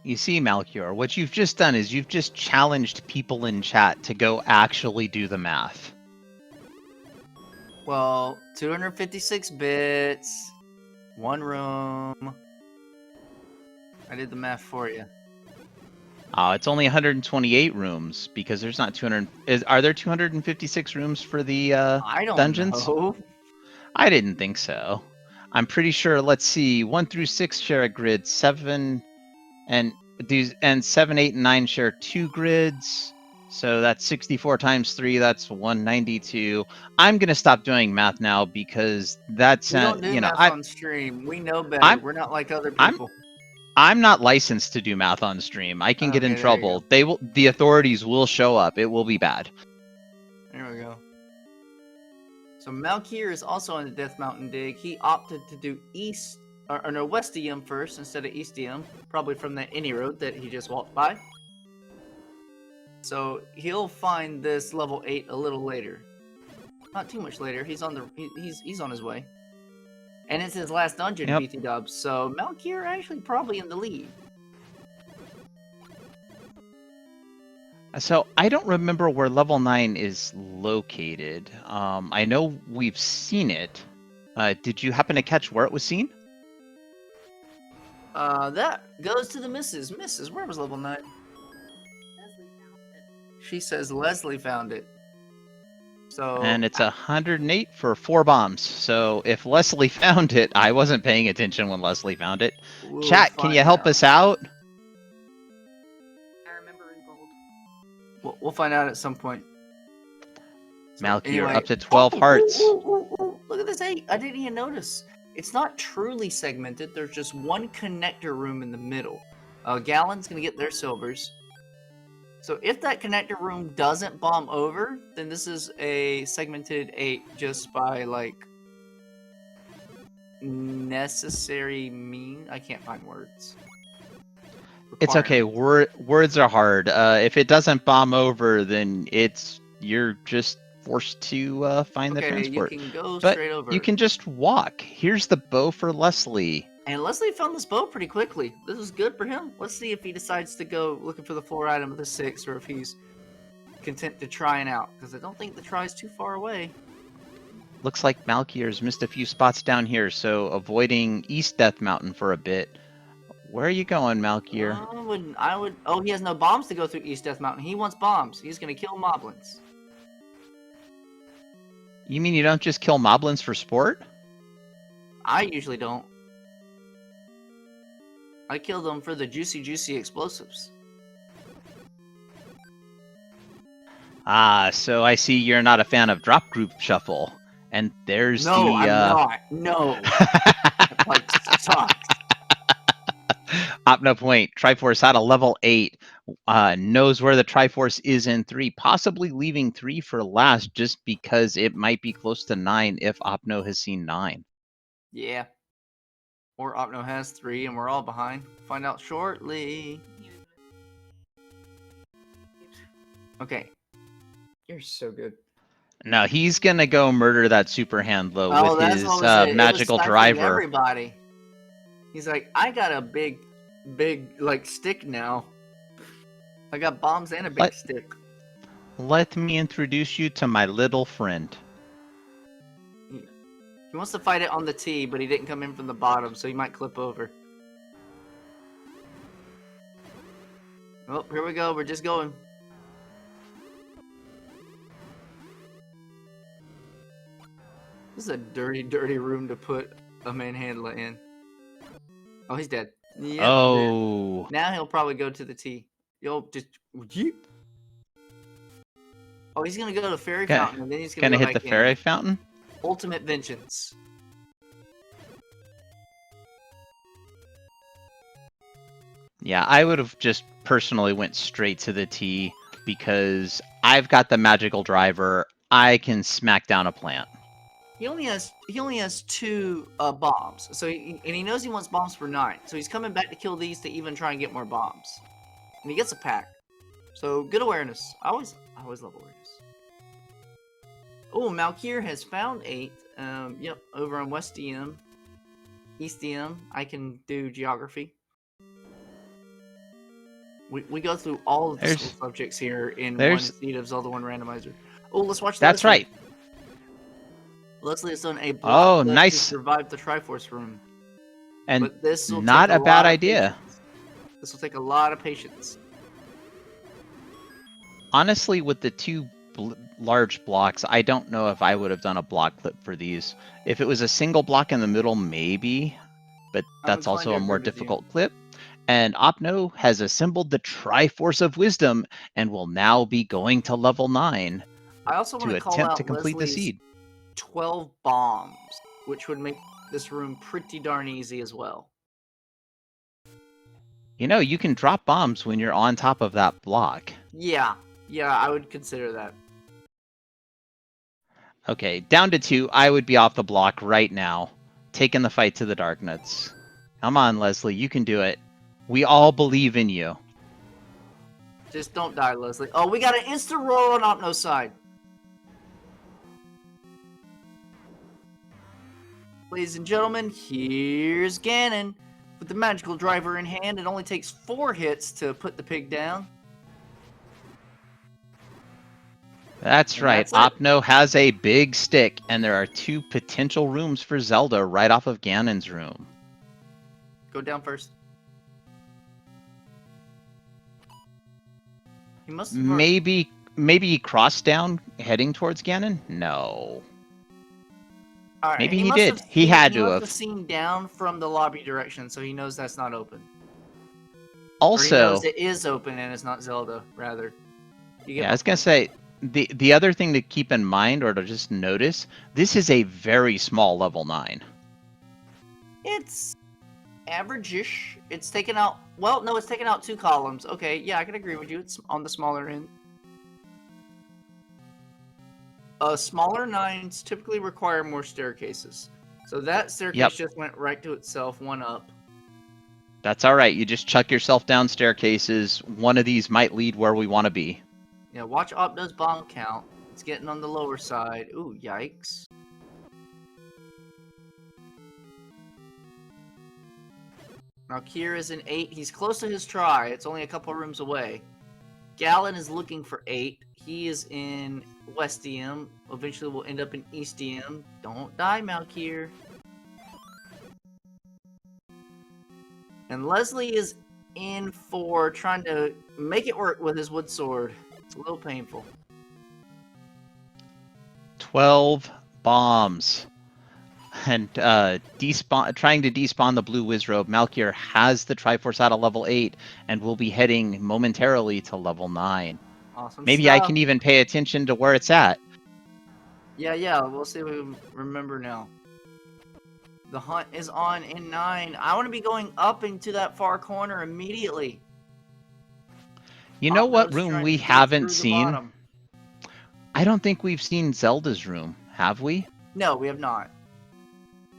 You see, Malchior, what you've just done is you've just challenged people in chat to go actually do the math. Well, 256 bits, one room. I did the math for you. It's only 128 rooms because there's not 200. Are there 256 rooms for the I don't dungeons? know. I didn't think so. I'm pretty sure. Let's see. 1 through 6 share a grid. 7 and 7, 8, and 9 share 2 grids. So that's 64 times 3. That's 192. I'm gonna stop doing math now because that's We don't do math on stream. We know better. We're not like other people. I'm not licensed to do math on stream. I can get in Okay, there you trouble. They will. The authorities will show up. It will be bad. There we go. So Malkier is also on the Death Mountain dig. He opted to do West EM first instead of East EM, probably from that any road that he just walked by. So he'll find this level 8 a little later. Not too much later. He's on his way. And it's his last dungeon, Yep. BT Dubs. So Malkier actually probably in the lead. So I don't remember where level 9 is located. I know we've seen it. Did you happen to catch where it was seen? That goes to the missus. Missus, where was level 9? Leslie found it. She says Leslie found it. So And it's 108 for 4 bombs. So if Leslie found it, I wasn't paying attention when Leslie found it. we'll Chat, can you find help out. us out? I remember in gold. We'll find out at some point. So, Malkier, anyway. up to 12 hearts. Ooh, look at this 8. I didn't even notice. It's not truly segmented. There's just one connector room in the middle. Gallon's going to get their silvers. So if that connector room doesn't bomb over, then this is a segmented 8 just by, like, necessary mean. I can't find words. It's okay. Words are hard. If it doesn't bomb over, then you're just forced to find the transport. You can go But straight over. you can just walk. Here's the bow for Leslie. And Leslie found this bow pretty quickly. This is good for him. Let's see if he decides to go looking for the floor item of the 6, or if he's content to trying out. Because I don't think the try's too far away. Looks like Malkier's missed a few spots down here, so avoiding East Death Mountain for a bit. Where are you going, Malkier? I would. Oh, he has no bombs to go through East Death Mountain. He wants bombs. He's gonna kill moblins. You mean you don't just kill moblins for sport? I usually don't. I kill them for the juicy explosives. Ah, so I see you're not a fan of drop group shuffle. And there's No, the I'm not. No. That like sucks. Opno point. Triforce out of level 8. Knows where the Triforce is in 3, possibly leaving 3 for last just because it might be close to 9 if Opno has seen 9. Yeah. Or Opno has 3 and we're all behind. Find out shortly. Okay. You're so good. No, he's gonna go murder that super hand low Oh, with that's his what was it. magical It was stifling driver. everybody. He's like, I got a big like stick now. I got bombs and a big stick. Let me introduce you to my little friend. He wants to fight it on the tee, but he didn't come in from the bottom, so he might clip over. Oh, here we go. We're just going. This is a dirty, dirty room to put a manhandler in. Oh, he's dead. Yep, Oh. dead. Now he'll probably go to the tee. Yo, just... Oh, he's gonna go to the fairy fountain, and then he's gonna Gonna go hit the back fairy in. fountain? Ultimate vengeance. Yeah, I would have just personally went straight to the tee because I've got the magical driver. I can smack down a plant. He only has 2 bombs, so and he knows he wants bombs for 9. So he's coming back to kill these to even try and get more bombs, and he gets a pack. So good awareness. I always love awareness. Oh, Malkir has found 8. Yep, over on West DM, East DM. I can do geography. We go through all of the school subjects here in one seed of Zelda 1 Randomizer. Oh, let's watch. That's Leslie. right. Leslie has done a block nice. to survive the Triforce room. And but this will not take a bad idea. This will take a lot of patience. Honestly, with the 2 large blocks, I don't know if I would have done a block clip for these. If it was a single block in the middle, maybe, but that's also a more difficult clip. And Opno has assembled the Triforce of Wisdom and will now be going to level 9 I also want to call attempt out to complete Leslie's the seed. 12 bombs, which would make this room pretty darn easy as well. You know, you can drop bombs when you're on top of that block. Yeah, I would consider that. Okay, down to 2. I would be off the block right now, taking the fight to the Darknuts. Come on, Leslie, you can do it. We all believe in you. Just don't die, Leslie. Oh, we got an instant roll on Opno's side. Ladies and gentlemen, here's Ganon. With the magical driver in hand, it only takes 4 hits to put the pig down. That's right. Opno has a big stick, and there are 2 potential rooms for Zelda right off of Ganon's room. Go down first. He must have maybe cross down heading towards Ganon? No. Right, maybe he did. He had to have seen down from the lobby direction, so he knows that's not open. Also, or he knows it is open and it's not Zelda, rather. Yeah, I was gonna say the other thing to keep in mind or to just notice, this is a very small level 9. It's average-ish. It's taken out. Well, no, it's taken out 2 columns. Okay, yeah, I can agree with you. It's on the smaller end. Smaller 9s typically require more staircases. So that staircase just went right to itself, 1 up. That's all right. You just chuck yourself down staircases. One of these might lead where we want to be. Yeah, watch Opno's bomb count. It's getting on the lower side. Ooh, yikes. Now Kier is an 8. He's close to his try. It's only a couple rooms away. Gallon is looking for 8. He is in West DM. Eventually we'll end up in East DM. Don't die, Malkier. And Leslie is in for trying to make it work with his wood sword. It's a little painful. 12 bombs. And trying to despawn the blue Wizrobe. Malkier has the Triforce out of level 8 and will be heading momentarily to level 9. Awesome Maybe stuff. I can even pay attention to where it's at. Yeah, we'll see if we remember now. The hunt is on in 9. I want to be going up into that far corner immediately. You know what room we haven't seen? I don't think we've seen Zelda's room, have we? No, we have not.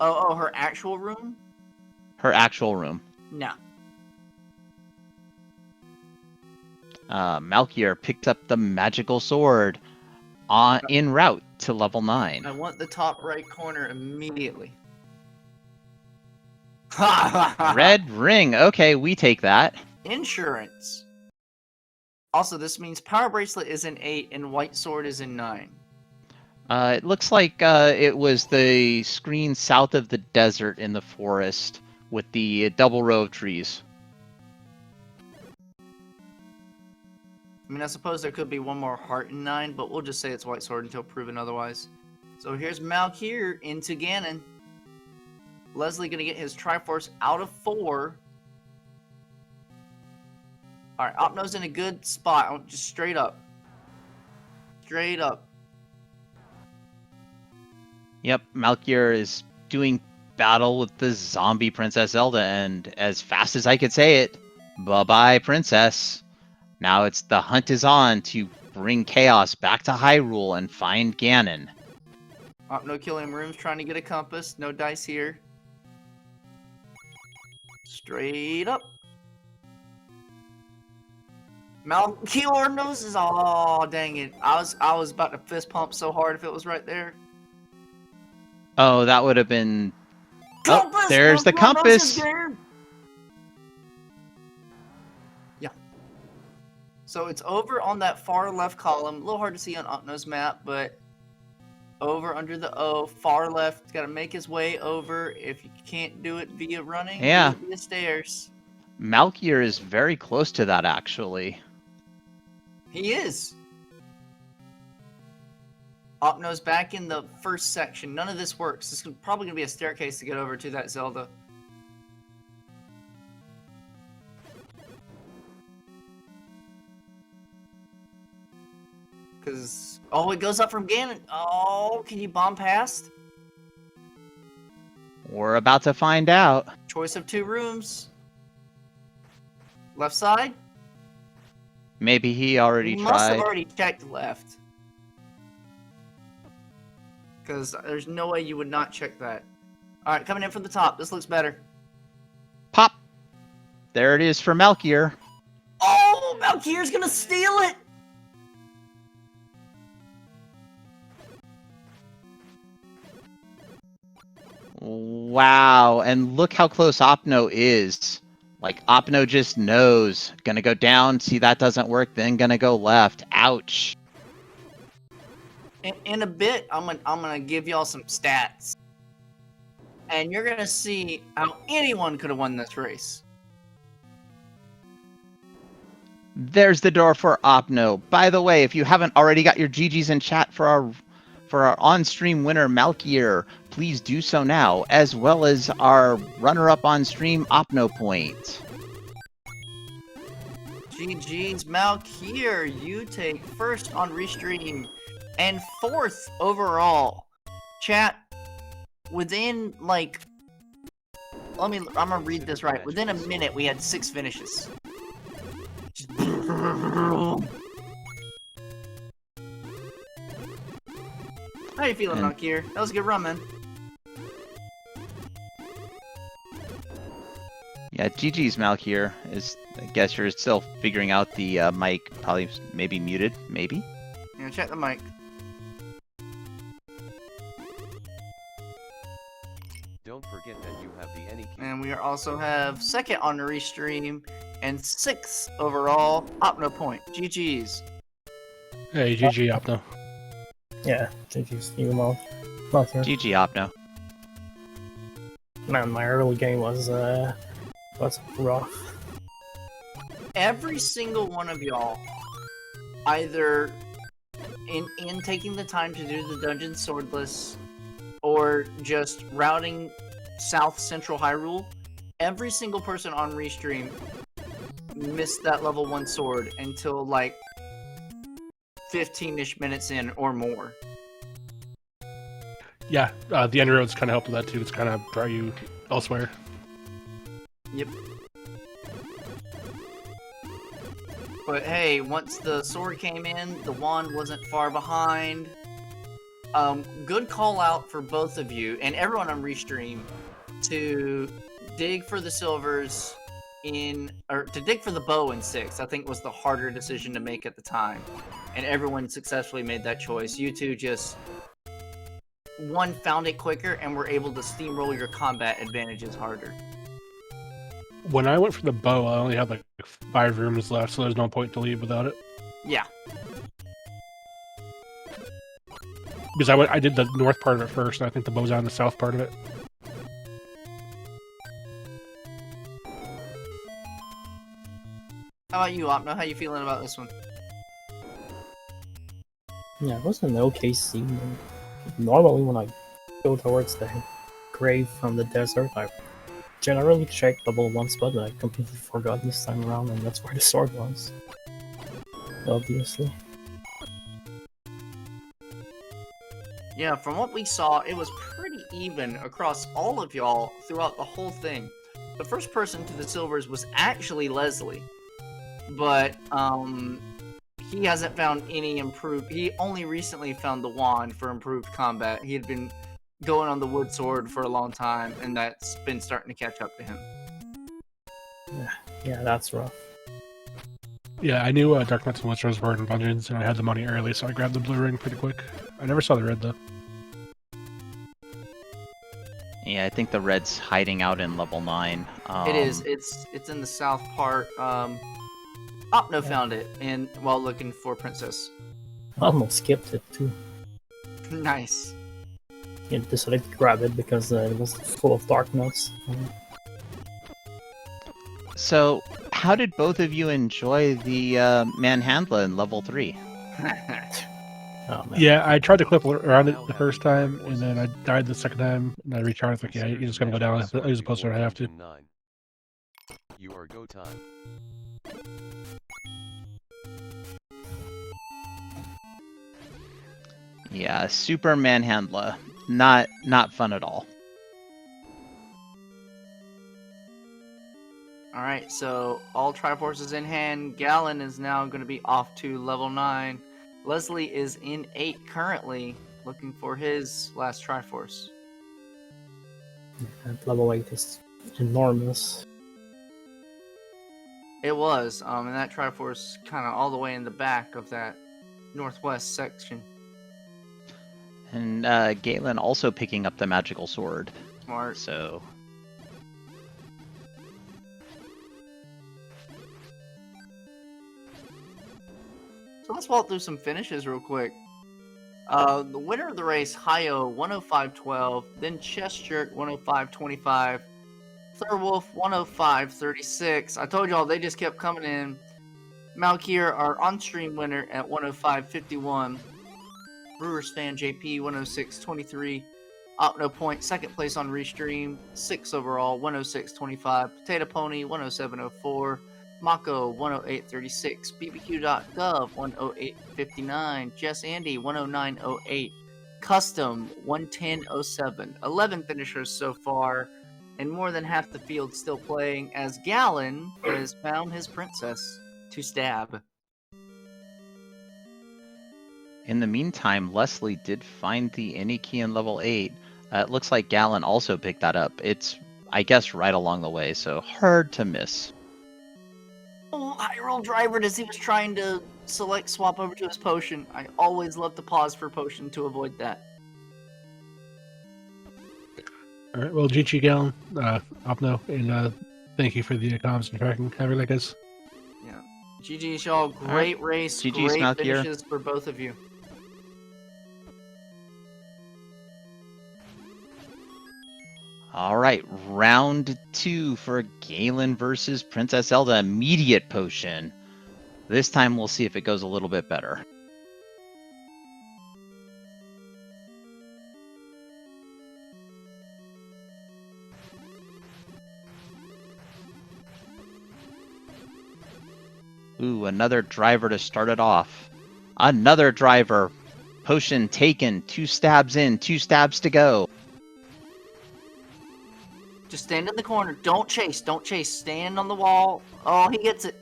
Oh, her actual room? Her actual room. No. Malkier picked up the magical sword en route to level 9. I want the top right corner immediately. Red ring. Okay, we take that. Insurance. Also, this means Power Bracelet is in 8 and White Sword is in 9. It looks like it was the screen south of the desert in the forest with the double row of trees. I mean, I suppose there could be one more heart in 9, but we'll just say it's White Sword until proven otherwise. So here's Malkier into Ganon. Leslie gonna get his Triforce out of 4. Alright, Opno's in a good spot. Just straight up. Straight up. Yep, Malkier is doing battle with the zombie Princess Zelda, and as fast as I could say it, bye-bye, Princess. Now it's the hunt is on to bring chaos back to Hyrule and find Ganon. Opno killing rooms, trying to get a compass. No dice here. Straight up. Malkier noses. Oh, dang it! I was about to fist pump so hard if it was right there. Oh, that would have been... Compass! Oh, there's the compass! Yeah. So it's over on that far left column. A little hard to see on Opno's map, but over under the O, far left. Got to make his way over. If you can't do it via running, Yeah. do it via stairs. Malkier is very close to that, actually. He is. Opno's back in the first section. None of this works. This is probably going to be a staircase to get over to that Zelda. Because... Oh, it goes up from Ganon. Oh, can you bomb past? We're about to find out. Choice of 2 rooms. Left side? Maybe he already He must have tried. already checked left. Because there's no way you would not check that. Alright, coming in from the top. This looks better. Pop! There it is for Malkier. Oh, Malkier's gonna steal it! Wow, and look how close Opno is. Like, Opno just knows. Gonna go down, see that doesn't work, then gonna go left. Ouch. In a bit, I'm gonna give y'all some stats. And you're gonna see how anyone could have won this race. There's the door for Opno. By the way, if you haven't already got your GGs in chat for our on-stream winner Malkier, please do so now, as well as our runner-up on-stream Opno Point. GG's Malkier, you take first on Restream and 4th overall. Chat, within like, I'm gonna read this right. Within a minute, we had 6 finishes. Just How you feeling, Malkier? That was a good run, man. Yeah, GG's Malkier is. I guess you're still figuring out the mic. Probably, maybe muted. Maybe. Yeah, check the mic. Don't forget that you have the any key. And we also have 2nd on the Restream and 6th overall. Opno Point. GG's. Hey, GG Opno. Yeah, GG's. You all. Malkier. GG Opno. Man, my early game was rough. Every single one of y'all, either in taking the time to do the dungeon swordless, or just routing South Central Hyrule, every single person on Restream missed that level 1 sword until like 15-ish minutes in or more. Yeah, the end roads kind of helped with that too. It's kind of brought you elsewhere. Yep. But hey, once the sword came in, the wand wasn't far behind. Good call out for both of you and everyone on Restream to dig for the silvers to dig for the bow in 6. I think was the harder decision to make at the time, and everyone successfully made that choice. You two just found it quicker and were able to steamroll your combat advantages harder. When I went for the bow, I only had like 5 rooms left, so there's no point to leave without it. Yeah. Because I did the north part of it first, and I think the bow's on the south part of it. How about you, Opno? How you feeling about this one? Yeah, it was an okay scene. Normally, when I go towards the grave from the desert, I generally check level 1 spot, but I completely forgot this time around, and that's where the sword was. Obviously. Yeah, from what we saw, it was pretty even across all of y'all throughout the whole thing. The first person to the silvers was actually Leslie, but he hasn't found any improved. He only recently found the wand for improved combat. He had been going on the wood sword for a long time, and that's been starting to catch up to him. Yeah, that's rough. Yeah, I knew Dark Knights and Wizards were in dungeons, and I had the money early, so I grabbed the blue ring pretty quick. I never saw the red, though. Yeah, I think the red's hiding out in level 9. It is. It's in the south part. Opno found it, and while looking for Princess. I almost skipped it too. Nice. Yeah, decided to grab it because it was full of dark notes. So, how did both of you enjoy the Manhandla in level 3? Oh, man. Yeah, I tried to clip around it the first time, and then I died the second time, and I recharged. Like, yeah, you're just gonna go down as opposed to I have to. You are go time. Yeah, Super Manhandla. Not fun at all. Alright, so all Triforces in hand. Gallon is now going to be off to level 9. Leslie is in 8 currently, looking for his last Triforce. And level 8 is enormous. It was, and that Triforce kind of all the way in the back of that northwest section. And Galen also picking up the magical sword. Smart. So, So let's walk through some finishes real quick. The winner of the race, Hyo, 105.12, then Chest Jerk, 105.25, Thurwolf, 105.36. I told y'all they just kept coming in. Malkier, our on-stream winner, at 105.51. Brewers fan JP, 106.23. Opno Point, second place on Restream, 6 overall, 106.25. Potato Pony, 107.04. Mako, 108.36. BBQ.gov, 108.59. Jess Andy, 109.08. Custom, 110.07. 11 finishers so far, and more than half the field still playing, as Gallon has found his princess to stab. in the meantime, Leslie did find the any key in level 8. It looks like Galen also picked that up. It's, I guess, right along the way, so hard to miss. Oh, Hyrule Driver as he was trying to select swap over to his potion. I always love to pause for potion to avoid that. All right, well, GG Galen, Opno, and thank you for the comms and tracking. Have a good night, guys. Yeah. GG, y'all. Great race. GG's Great Malkier. finishes for both of you. All right, round 2 for Galen versus Princess Zelda. Immediate potion. This time we'll see if it goes a little bit better. Ooh, another driver to start it off. Another driver. Potion taken. 2 stabs in, 2 stabs to go. Just stand in the corner. Don't chase. Don't chase. Stand on the wall. Oh, he gets it.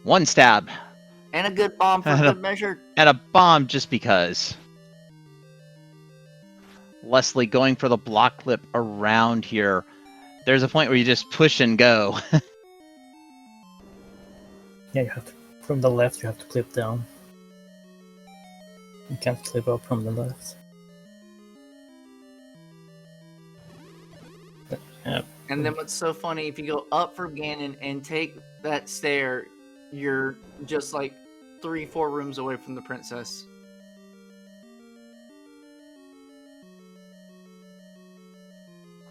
1 stab. And a good bomb for good measure. And a bomb just because. Leslie going for the block clip around here. There's a point where you just push and go. Yeah, you have to, from the left, you have to clip down. You can't clip up from the left. But, yeah. And then what's so funny, if you go up for Ganon and take that stair, you're just like 3-4 rooms away from the princess.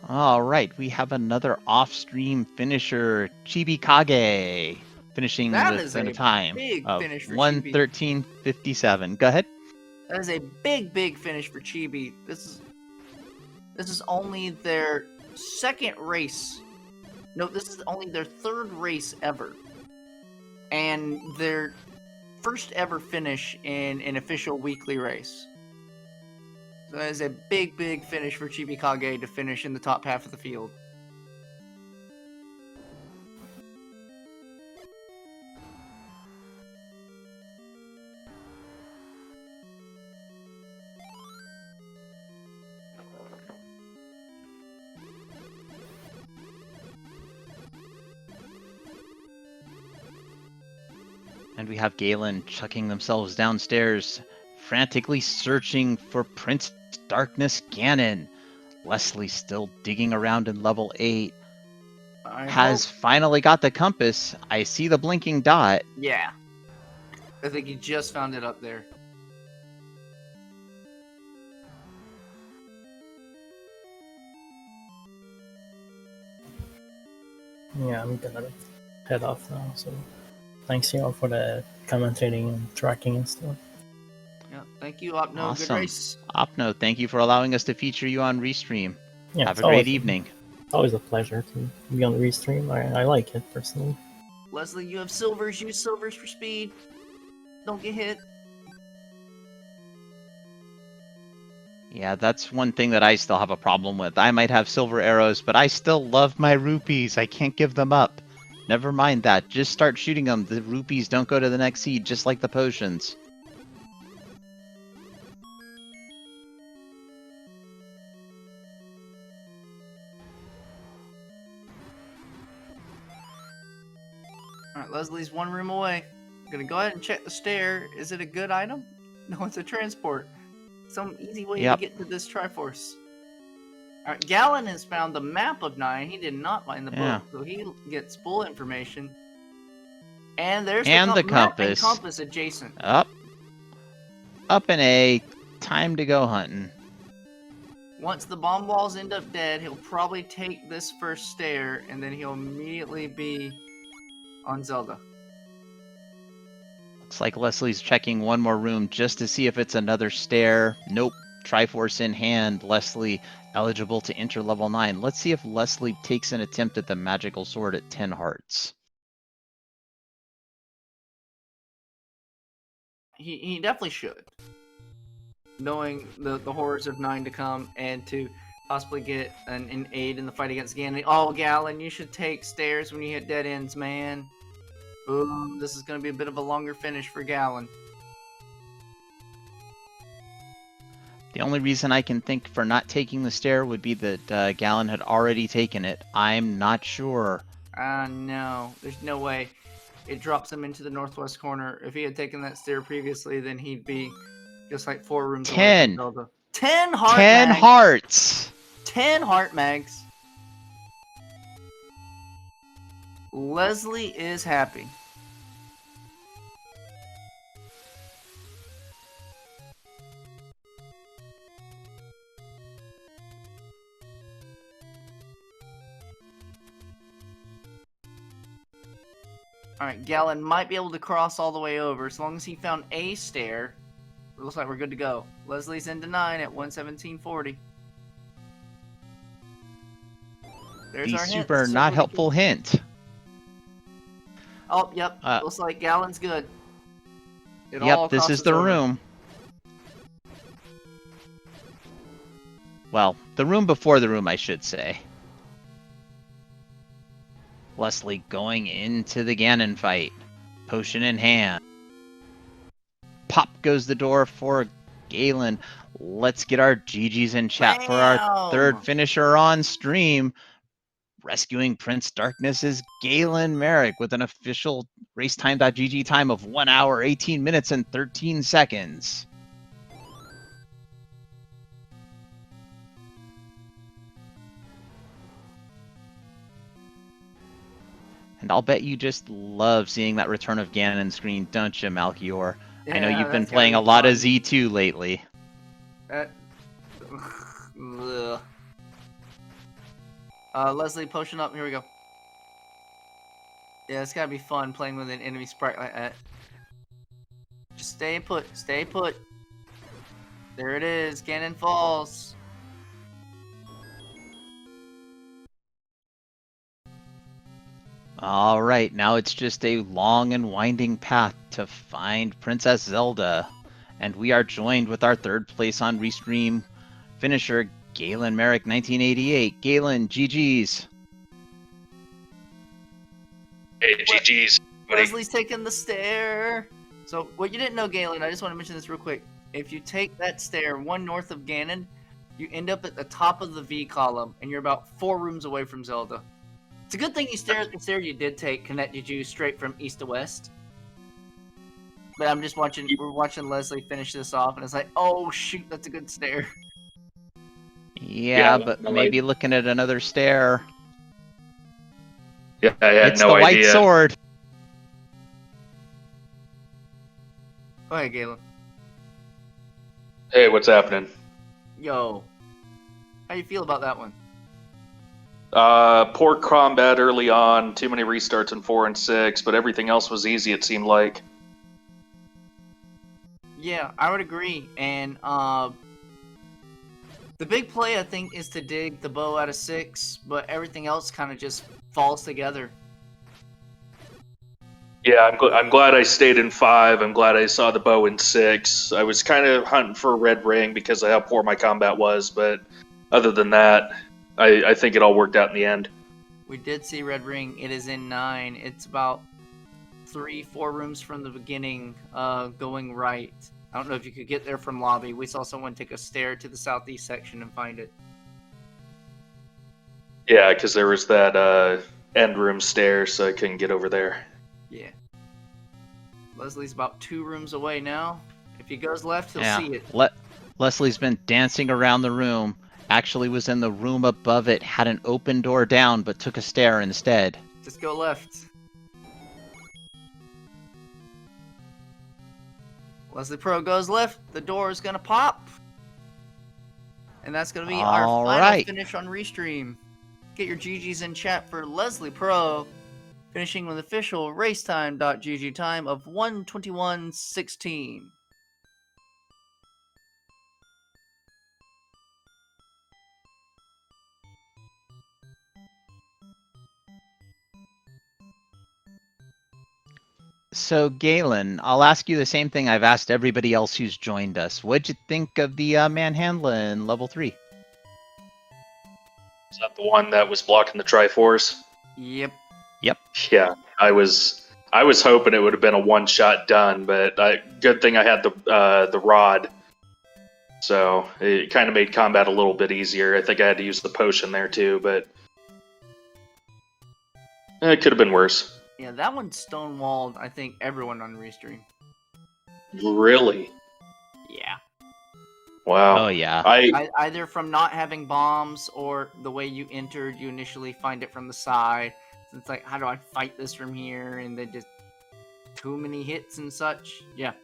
All right, we have another off-stream finisher, Chibi Kage, finishing That is within a a time big of finish for Chibi. 1:13:57. Go ahead. That is a big finish for Chibi. This is only their second race. No, this is only their third race ever. And their first ever finish in an official weekly race. So that is a big finish for Chibi Kage to finish in the top half of the field. And we have Galen chucking themselves downstairs, frantically searching for Prince Darkness Ganon. Leslie still digging around in level 8. Has finally got the compass. I see the blinking dot. Yeah. I think he just found it up there. Yeah, I'm gonna head off now. So thanks, you all, for the commentating and tracking and stuff. Yeah, thank you, Opno. Good Awesome. race. Opno, thank you for allowing us to feature you on Restream. Yeah, Have it's a great always- evening. It's always a pleasure to be on the restream. I like it personally. Leslie, you have silvers. Use silvers for speed. Don't get hit. Yeah, that's one thing that I still have a problem with. I might have silver arrows, but I still love my rupees. I can't give them up. Never mind that. Just start shooting them. The rupees don't go to the next seed, just like the potions. Alright, Leslie's one room away. I'm gonna go ahead and check the stair. Is it a good item? No, it's a transport. Some easy way Yep. to get to this Triforce. Alright, Galen has found the map of 9. He did not find the Yeah. book, so he gets full information. And there's And the, the map and compass. compass adjacent. Up. Up an A. Time to go hunting. Once the bomb walls end up dead, he'll probably take this first stair, and then he'll immediately be on Zelda. Looks like Leslie's checking one more room just to see if it's another stair. Nope. Triforce in hand. Leslie eligible to enter level 9. Let's see if Leslie takes an attempt at the magical sword at 10 hearts. He definitely should. Knowing the horrors of 9 to come, and to possibly get an aid in the fight against Ganon. Oh, Galen, you should take stairs when you hit dead ends, man. Ooh, this is going to be a bit of a longer finish for Galen. The only reason I can think for not taking the stair would be that Galen had already taken it. I'm not sure. No. There's no way. It drops him into the northwest corner. If he had taken that stair previously, then he'd be just like 4 rooms away 10. from Zelda. 10 heart 10 mags. hearts! 10 heart mags. Leslie is happy. Alright, Galen might be able to cross all the way over as long as he found a stair. It looks like we're good to go. Leslie's into 9 at 117.40. There's The our hint. super This is not what we helpful can- hint. Oh, yep. Looks like Galen's good. It all Yep, this is crosses the over. room. Well, the room before the room, I should say. Leslie going into the Ganon fight. Potion in hand. Pop goes the door for Galen. Let's get our GGs in chat for our Bam! third finisher on stream. Rescuing Prince Darkness is Galen Merrick with an official racetime.gg time of 1 hour, 18 minutes, and 13 seconds. And I'll bet you just love seeing that Return of Ganon screen, don't you, Malchior? I know Yeah, you've been that's gotta playing be a lot of fun. Z2 lately. That... Ugh. Leslie, potion up. Here we go. Yeah, it's gotta be fun playing with an enemy sprite like that. Just stay put. Stay put. There it is. Ganon Falls. All right, now it's just a long and winding path to find Princess Zelda. And we are joined with our third place on Restream finisher, Galen Merrick 1988. Galen, GG's. Hey, GG's. buddy. Leslie's taking the stair. So, what you didn't know, Galen, I just want to mention this real quick. If you take that stair one north of Ganon, you end up at the top of the V column, and you're about 4 rooms away from Zelda. It's a good thing the stair you did take connected you straight from east to west. But I'm just watching, we're watching Leslie finish this off, and it's like, oh shoot, that's a good stair. Yeah, Yeah, but no, maybe looking at another stair. Yeah, I had It's no the white idea. sword. Go ahead, Galen. Hey, what's happening? Yo. How you feel about that one? Poor combat early on, too many restarts in 4 and 6, but everything else was easy, it seemed like. Yeah, I would agree. And the big play, I think, is to dig the bow out of 6, but everything else kind of just falls together. Yeah, I'm glad I stayed in 5. I'm glad I saw the bow in 6. I was kind of hunting for a red ring because of how poor my combat was, but other than that, I think it all worked out in the end. We did see Red Ring. It is in 9. It's about 3-4 rooms from the beginning, going right. I don't know if you could get there from lobby. We saw someone take a stair to the southeast section and find it. Yeah, because there was that end room stair, so I couldn't get over there. Yeah. Leslie's about 2 rooms away now. If he goes left, he'll Yeah. see it. Leslie's been dancing around the room. Actually was in the room above it, had an open door down, but took a stair instead. Just go left. Leslie Pro goes left. The door is going to pop. And that's going to be our All final right. finish on Restream. Get your GGs in chat for Leslie Pro, finishing with official racetime.gg time of 1:21:16. So, Galen, I'll ask you the same thing I've asked everybody else who's joined us. What'd you think of the manhandla in level 3? Is that the one that was blocking the Triforce? Yep. Yeah, I was hoping it would have been a one-shot done, but good thing I had the rod, so it kind of made combat a little bit easier. I think I had to use the potion there too, but it could have been worse. Yeah, that one stonewalled, I think, everyone on Restream. Really? Yeah. Wow. Oh, yeah. Either from not having bombs or the way you entered, you initially find it from the side. So it's like, how do I fight this from here? And then just too many hits and such. Yeah.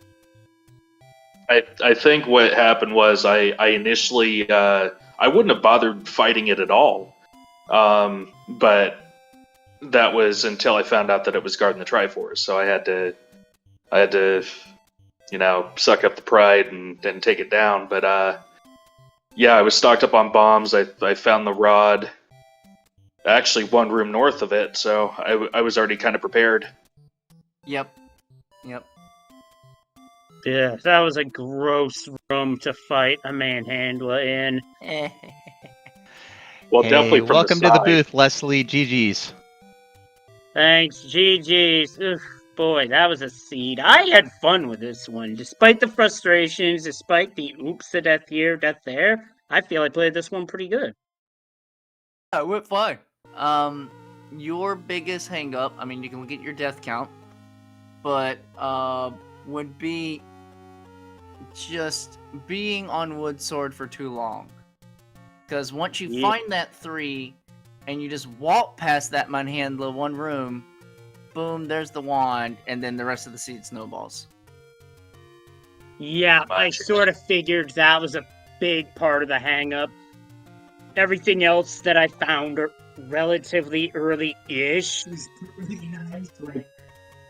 I think what happened was I initially I wouldn't have bothered fighting it at all, but that was until I found out that it was guarding the Triforce. So I had to suck up the pride and take it down. But yeah, I was stocked up on bombs. I found the rod, actually 1 room north of it, so I was already kind of prepared. Yep. Yeah, that was a gross room to fight a manhandler in. Well, Hey, definitely from welcome the to the side. booth, Leslie. GG's. Thanks, GG's. Ugh, boy, that was a seed. I had fun with this one. Despite the frustrations, despite the oops to death here, death there, I feel I played this one pretty good. Yeah, it went fine. Your biggest hang up, I mean, you can look at your death count, but would be just being on Wood Sword for too long. Because once you Yeah. find that 3 and you just walk past that manhandler 1 room, boom, there's the wand, and then the rest of the seed snowballs. Yeah, I Gotcha. sort of figured that was a big part of the hang-up. Everything else that I found relatively early-ish was really nice. Like,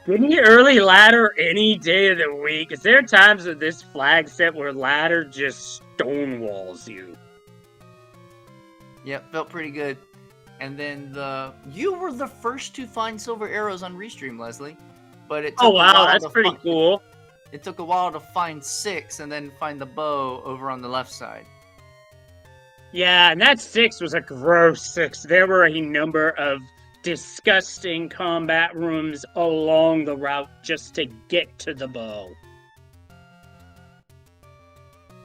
give me early ladder any day of the week. Is there times with this flag set where ladder just stonewalls you? Yep, felt pretty good. And then you were the first to find silver arrows on Restream, Leslie. But it took Oh a wow, while that's to pretty cool. It took a while to find 6 and then find the bow over on the left side. Yeah, and that 6 was a gross 6. There were a number of disgusting combat rooms along the route just to get to the bow.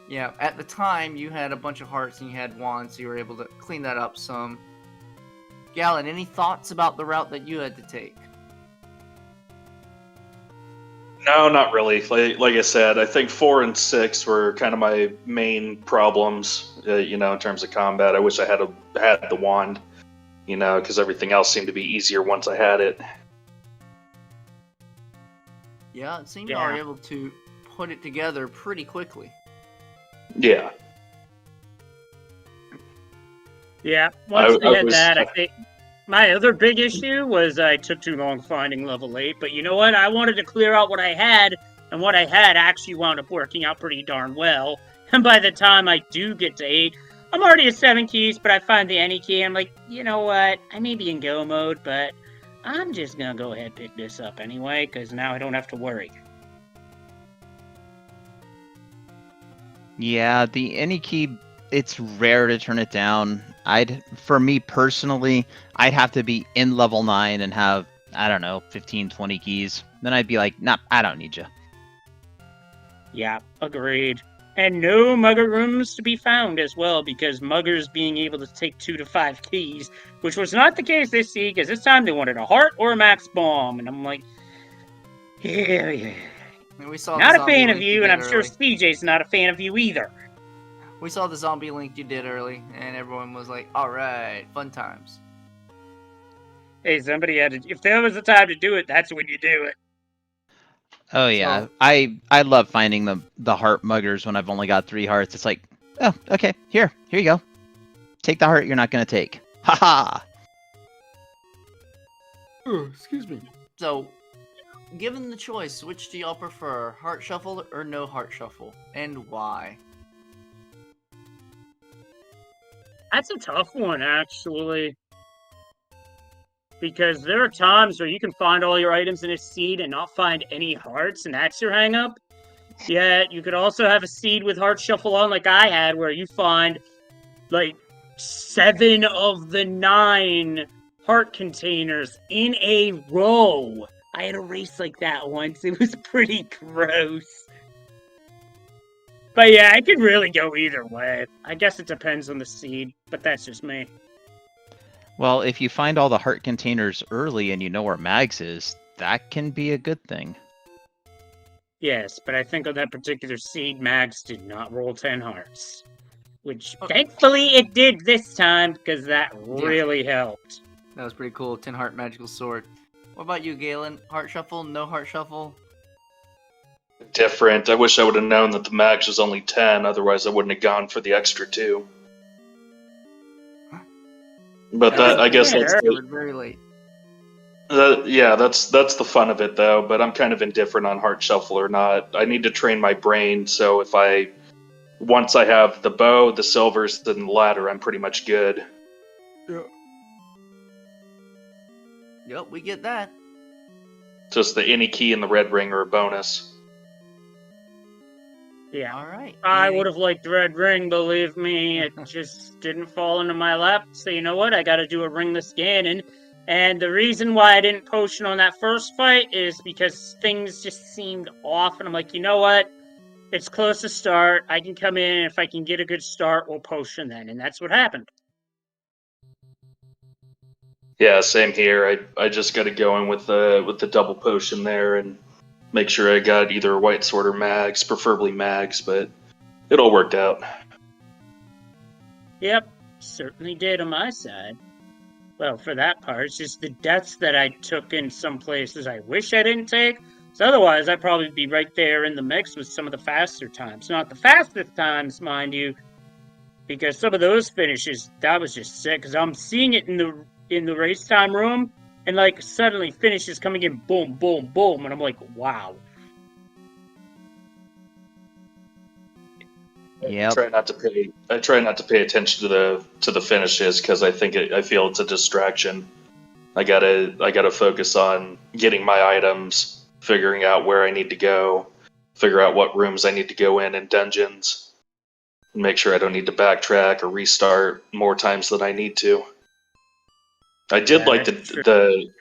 Yeah, at the time you had a bunch of hearts and you had wands, so you were able to clean that up some. Galen, any thoughts about the route that you had to take? No, not really. Like I said, I think 4 and 6 were kind of my main problems. In terms of combat. I wish I had the wand. Because everything else seemed to be easier once I had it. Yeah, it seemed you were able to put it together pretty quickly. Yeah. Yeah, once I had that, I I think my other big issue was I took too long finding level 8, but you know what? I wanted to clear out what I had, and what I had actually wound up working out pretty darn well. And by the time I do get to 8, I'm already at 7 keys, but I find the any key, and I'm like, you know what? I may be in go mode, but I'm just gonna go ahead and pick this up anyway, because now I don't have to worry. Yeah, the any key, it's rare to turn it down. For me personally, I'd have to be in level 9 and have, I don't know, 15, 20 keys. Then I'd be like, nah, I don't need you. Yeah, agreed. And no mugger rooms to be found as well, because muggers being able to take 2 to 5 keys, which was not the case this seed, because this time they wanted a heart or a max bomb, and I'm like, yeah. And we saw Not the a fan of link you, and I'm did sure early. CJ's not a fan of you either. We saw the zombie link you did early, and everyone was like, alright, fun times. Hey, somebody had to, if there was a time to do it, that's when you do it. Oh yeah, So- I love finding the heart muggers when I've only got 3 hearts. It's like, oh, okay, here you go. Take the heart you're not gonna take. Haha. Oh, excuse me. So, given the choice, which do y'all prefer? Heart shuffle or no heart shuffle? And why? That's a tough one, actually. Because there are times where you can find all your items in a seed and not find any hearts, and that's your hang-up. Yet, you could also have a seed with heart shuffle on like I had, where you find, like, 7 of the 9 heart containers in a row. I had a race like that once. It was pretty gross. But yeah, I could really go either way. I guess it depends on the seed, but that's just me. Well, if you find all the heart containers early and you know where Mags is, that can be a good thing. Yes, but I think on that particular seed, Max did not roll 10 hearts. Which, thankfully, it did this time, because that really helped. That was pretty cool. 10 heart magical sword. What about you, Galen? Heart shuffle? No heart shuffle? Different. I wish I would have known that the max was only 10, otherwise I wouldn't have gone for the extra 2. But that, I guess that's very late. yeah, that's the fun of it though, but I'm kind of indifferent on heart shuffle or not. I need to train my brain, so once I have the bow, the silvers, then the ladder, I'm pretty much good. Yep, we get that. Just the any key and the red ring are a bonus. Yeah. Alright. I would have liked Red Ring, believe me. It just didn't fall into my lap. So you know what? I gotta do a Ringless Ganon. And the reason why I didn't potion on that first fight is because things just seemed off. And I'm like, you know what? It's close to start. I can come in, and if I can get a good start, we'll potion then. And that's what happened. Yeah, same here. I just got to go in with the double potion there and make sure I got either a white sword or mags, preferably mags, but it all worked out. Yep, certainly did on my side. well, for that part, it's just the deaths that I took in some places I wish I didn't take. So otherwise, I'd probably be right there in the mix with some of the faster times. Not the fastest times, mind you, because some of those finishes, that was just sick. Because I'm seeing it in the race time room, and like suddenly finishes coming in, boom, boom, boom, and I'm like, wow. Yep. I try not to pay attention to the finishes because I feel it's a distraction. I gotta focus on getting my items, figuring out where I need to go, figure out what rooms I need to go in dungeons, and make sure I don't need to backtrack or restart more times than I need to. I did Yeah, like that's true.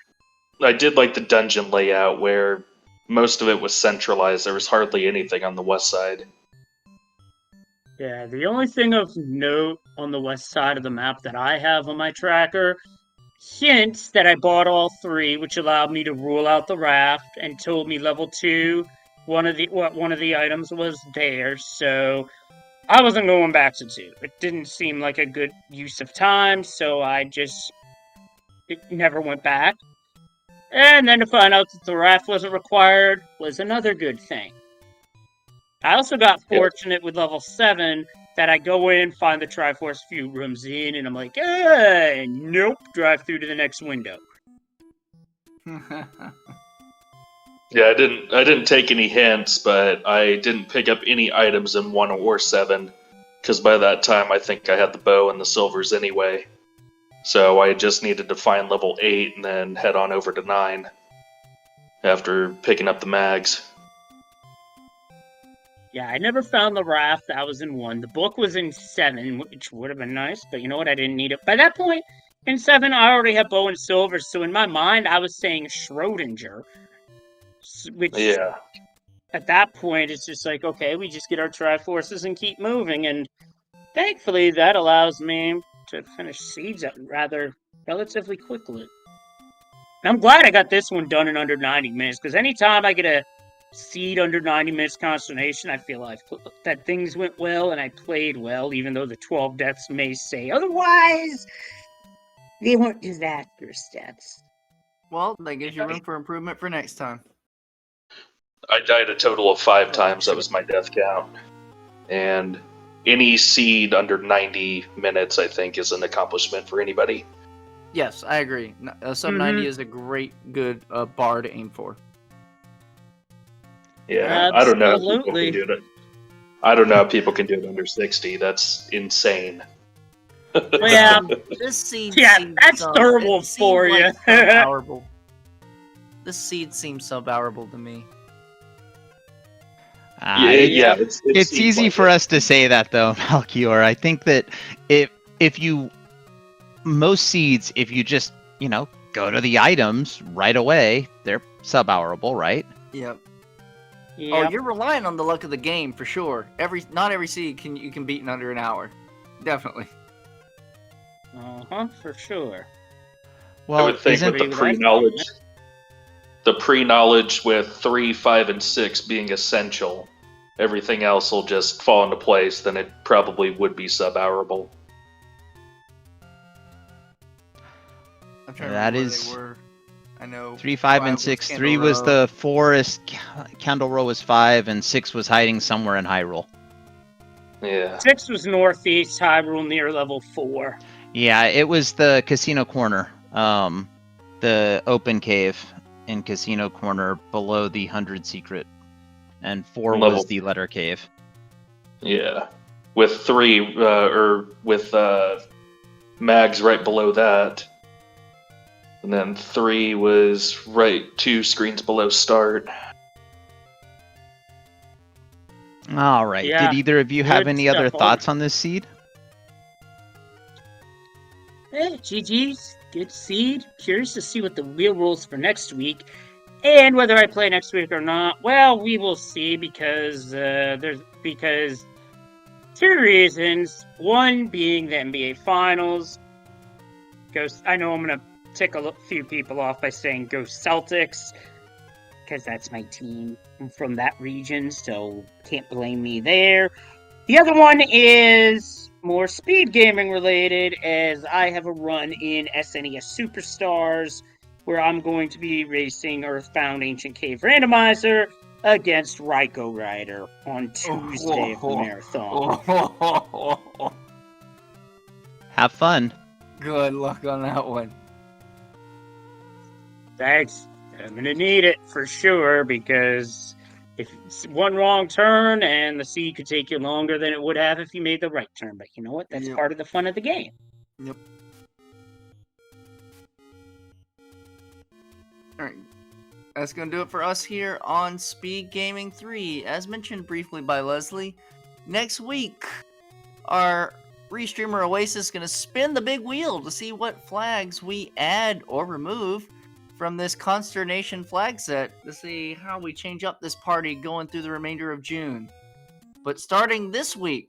I did like the dungeon layout where most of it was centralized. There was hardly anything on the west side. Yeah, the only thing of note on the west side of the map that I have on my tracker hints that I bought all three, which allowed me to rule out the raft and told me level 2 one of the items was there, so I wasn't going back to 2. It didn't seem like a good use of time, so it never went back. And then to find out that the raft wasn't required was another good thing. I also got fortunate with level 7 that I go in, find the Triforce a few rooms in, and I'm like, hey, nope, drive through to the next window. Yeah, I didn't take any hints, but I didn't pick up any items in 1 or 7 because by that time I think I had the bow and the silvers anyway. So I just needed to find level 8 and then head on over to 9 after picking up the mags. Yeah, I never found the raft. That was in 1. The book was in 7, which would have been nice, but you know what? I didn't need it. By that point, in 7, I already had bow and silver, so in my mind, I was saying Schrodinger, which Yeah. at that point, it's just like, okay, we just get our Triforces and keep moving, and thankfully, that allows me to finish seeds rather relatively quickly. And I'm glad I got this one done in under 90 minutes, because anytime I get a seed under 90 minutes consternation, I feel like that things went well and I played well, even though the 12 deaths may say otherwise. They weren't disastrous deaths. Well, that gives you room for improvement for next time. I died a total of 5 times. That was my death count. And any seed under 90 minutes, I think, is an accomplishment for anybody. Yes, I agree. Sub 90 is a good bar to aim for. Yeah, I don't know how people can do it. I don't know how people can do it under 60. That's insane. Yeah, this seed. Yeah, that's terrible for you. This seed seems sub-hourable to me. It's easy for us to say that though, Malchior. I think that if you most seeds, if you just go to the items right away, they're sub-hourable, right? Yep. Oh, you're relying on the luck of the game for sure. Not every seed you can beat in under an hour. Definitely. For sure. Well, I would think with the pre-knowledge with 3, 5, and 6 being essential, everything else will just fall into place. Then it probably would be sub-hourable. I'm trying to remember where they were. I know 3, 5, and 6. 3 was the forest. Candle Row was 5, and 6 was hiding somewhere in Hyrule. Yeah. 6 was northeast Hyrule near level 4. Yeah, it was the Casino Corner, the open cave in Casino Corner below the 100 Secret, and 4 was the Letter Cave. Yeah, with 3 with mags right below that, and then 3 was right 2 screens below start. All right. Yeah, did either of you have any other thoughts on this seed? Hey, GG's, good seed. Curious to see what the real rules for next week, and whether I play next week or not. Well, we will see because 2 reasons. One being the NBA Finals. I know I'm gonna tick a few people off by saying go Celtics, because that's my team. I'm from that region, so can't blame me there. The other one is more speed gaming related, as I have a run in SNES Superstars where I'm going to be racing Earthbound Ancient Cave Randomizer against Ryko Rider on Tuesday of the marathon. Have fun. Good luck on that one. Thanks. I'm gonna need it for sure, because if it's one wrong turn and the seed could take you longer than it would have if you made the right turn. But you know what? That's Yep. part of the fun of the game. Yep. Alright. That's going to do it for us here on Speed Gaming 3. As mentioned briefly by Leslie, next week, our restreamer Oasis is going to spin the big wheel to see what flags we add or remove from this Consternation flag set to see how we change up this party going through the remainder of June. But starting this week,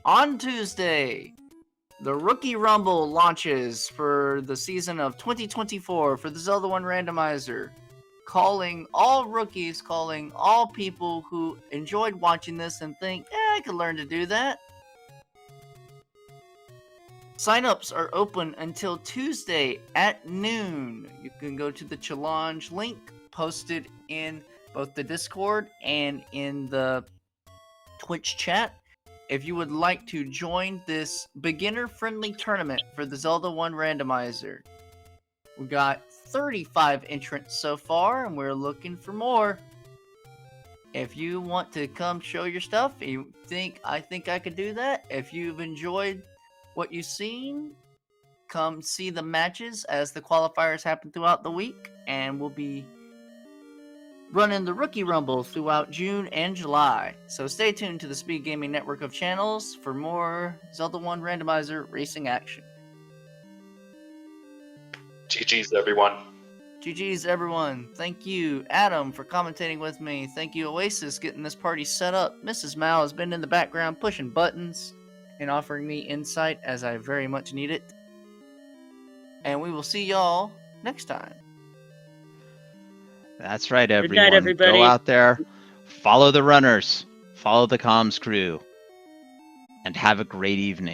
on Tuesday, the Rookie Rumble launches for the season of 2024 for the Zelda 1 Randomizer. Calling all rookies, calling all people who enjoyed watching this and think, I could learn to do that. Signups are open until Tuesday at noon. You can go to the challenge link posted in both the Discord and in the Twitch chat if you would like to join this beginner-friendly tournament for the Zelda 1 Randomizer. We got 35 entrants so far, and we're looking for more. If you want to come show your stuff, you think I could do that. If you've enjoyed what you've seen, come see the matches as the qualifiers happen throughout the week, and we'll be running the Rookie Rumble throughout June and July. So stay tuned to the Speed Gaming network of channels for more Zelda 1 Randomizer racing action. GG's, everyone. GG's, everyone. Thank you, Adam, for commentating with me. Thank you, Oasis, getting this party set up. Mrs. Mao has been in the background pushing buttons and offering me insight as I very much need it. And we will see y'all next time. That's right, Good everyone. night, everybody. Go out there, follow the runners, follow the comms crew, and have a great evening.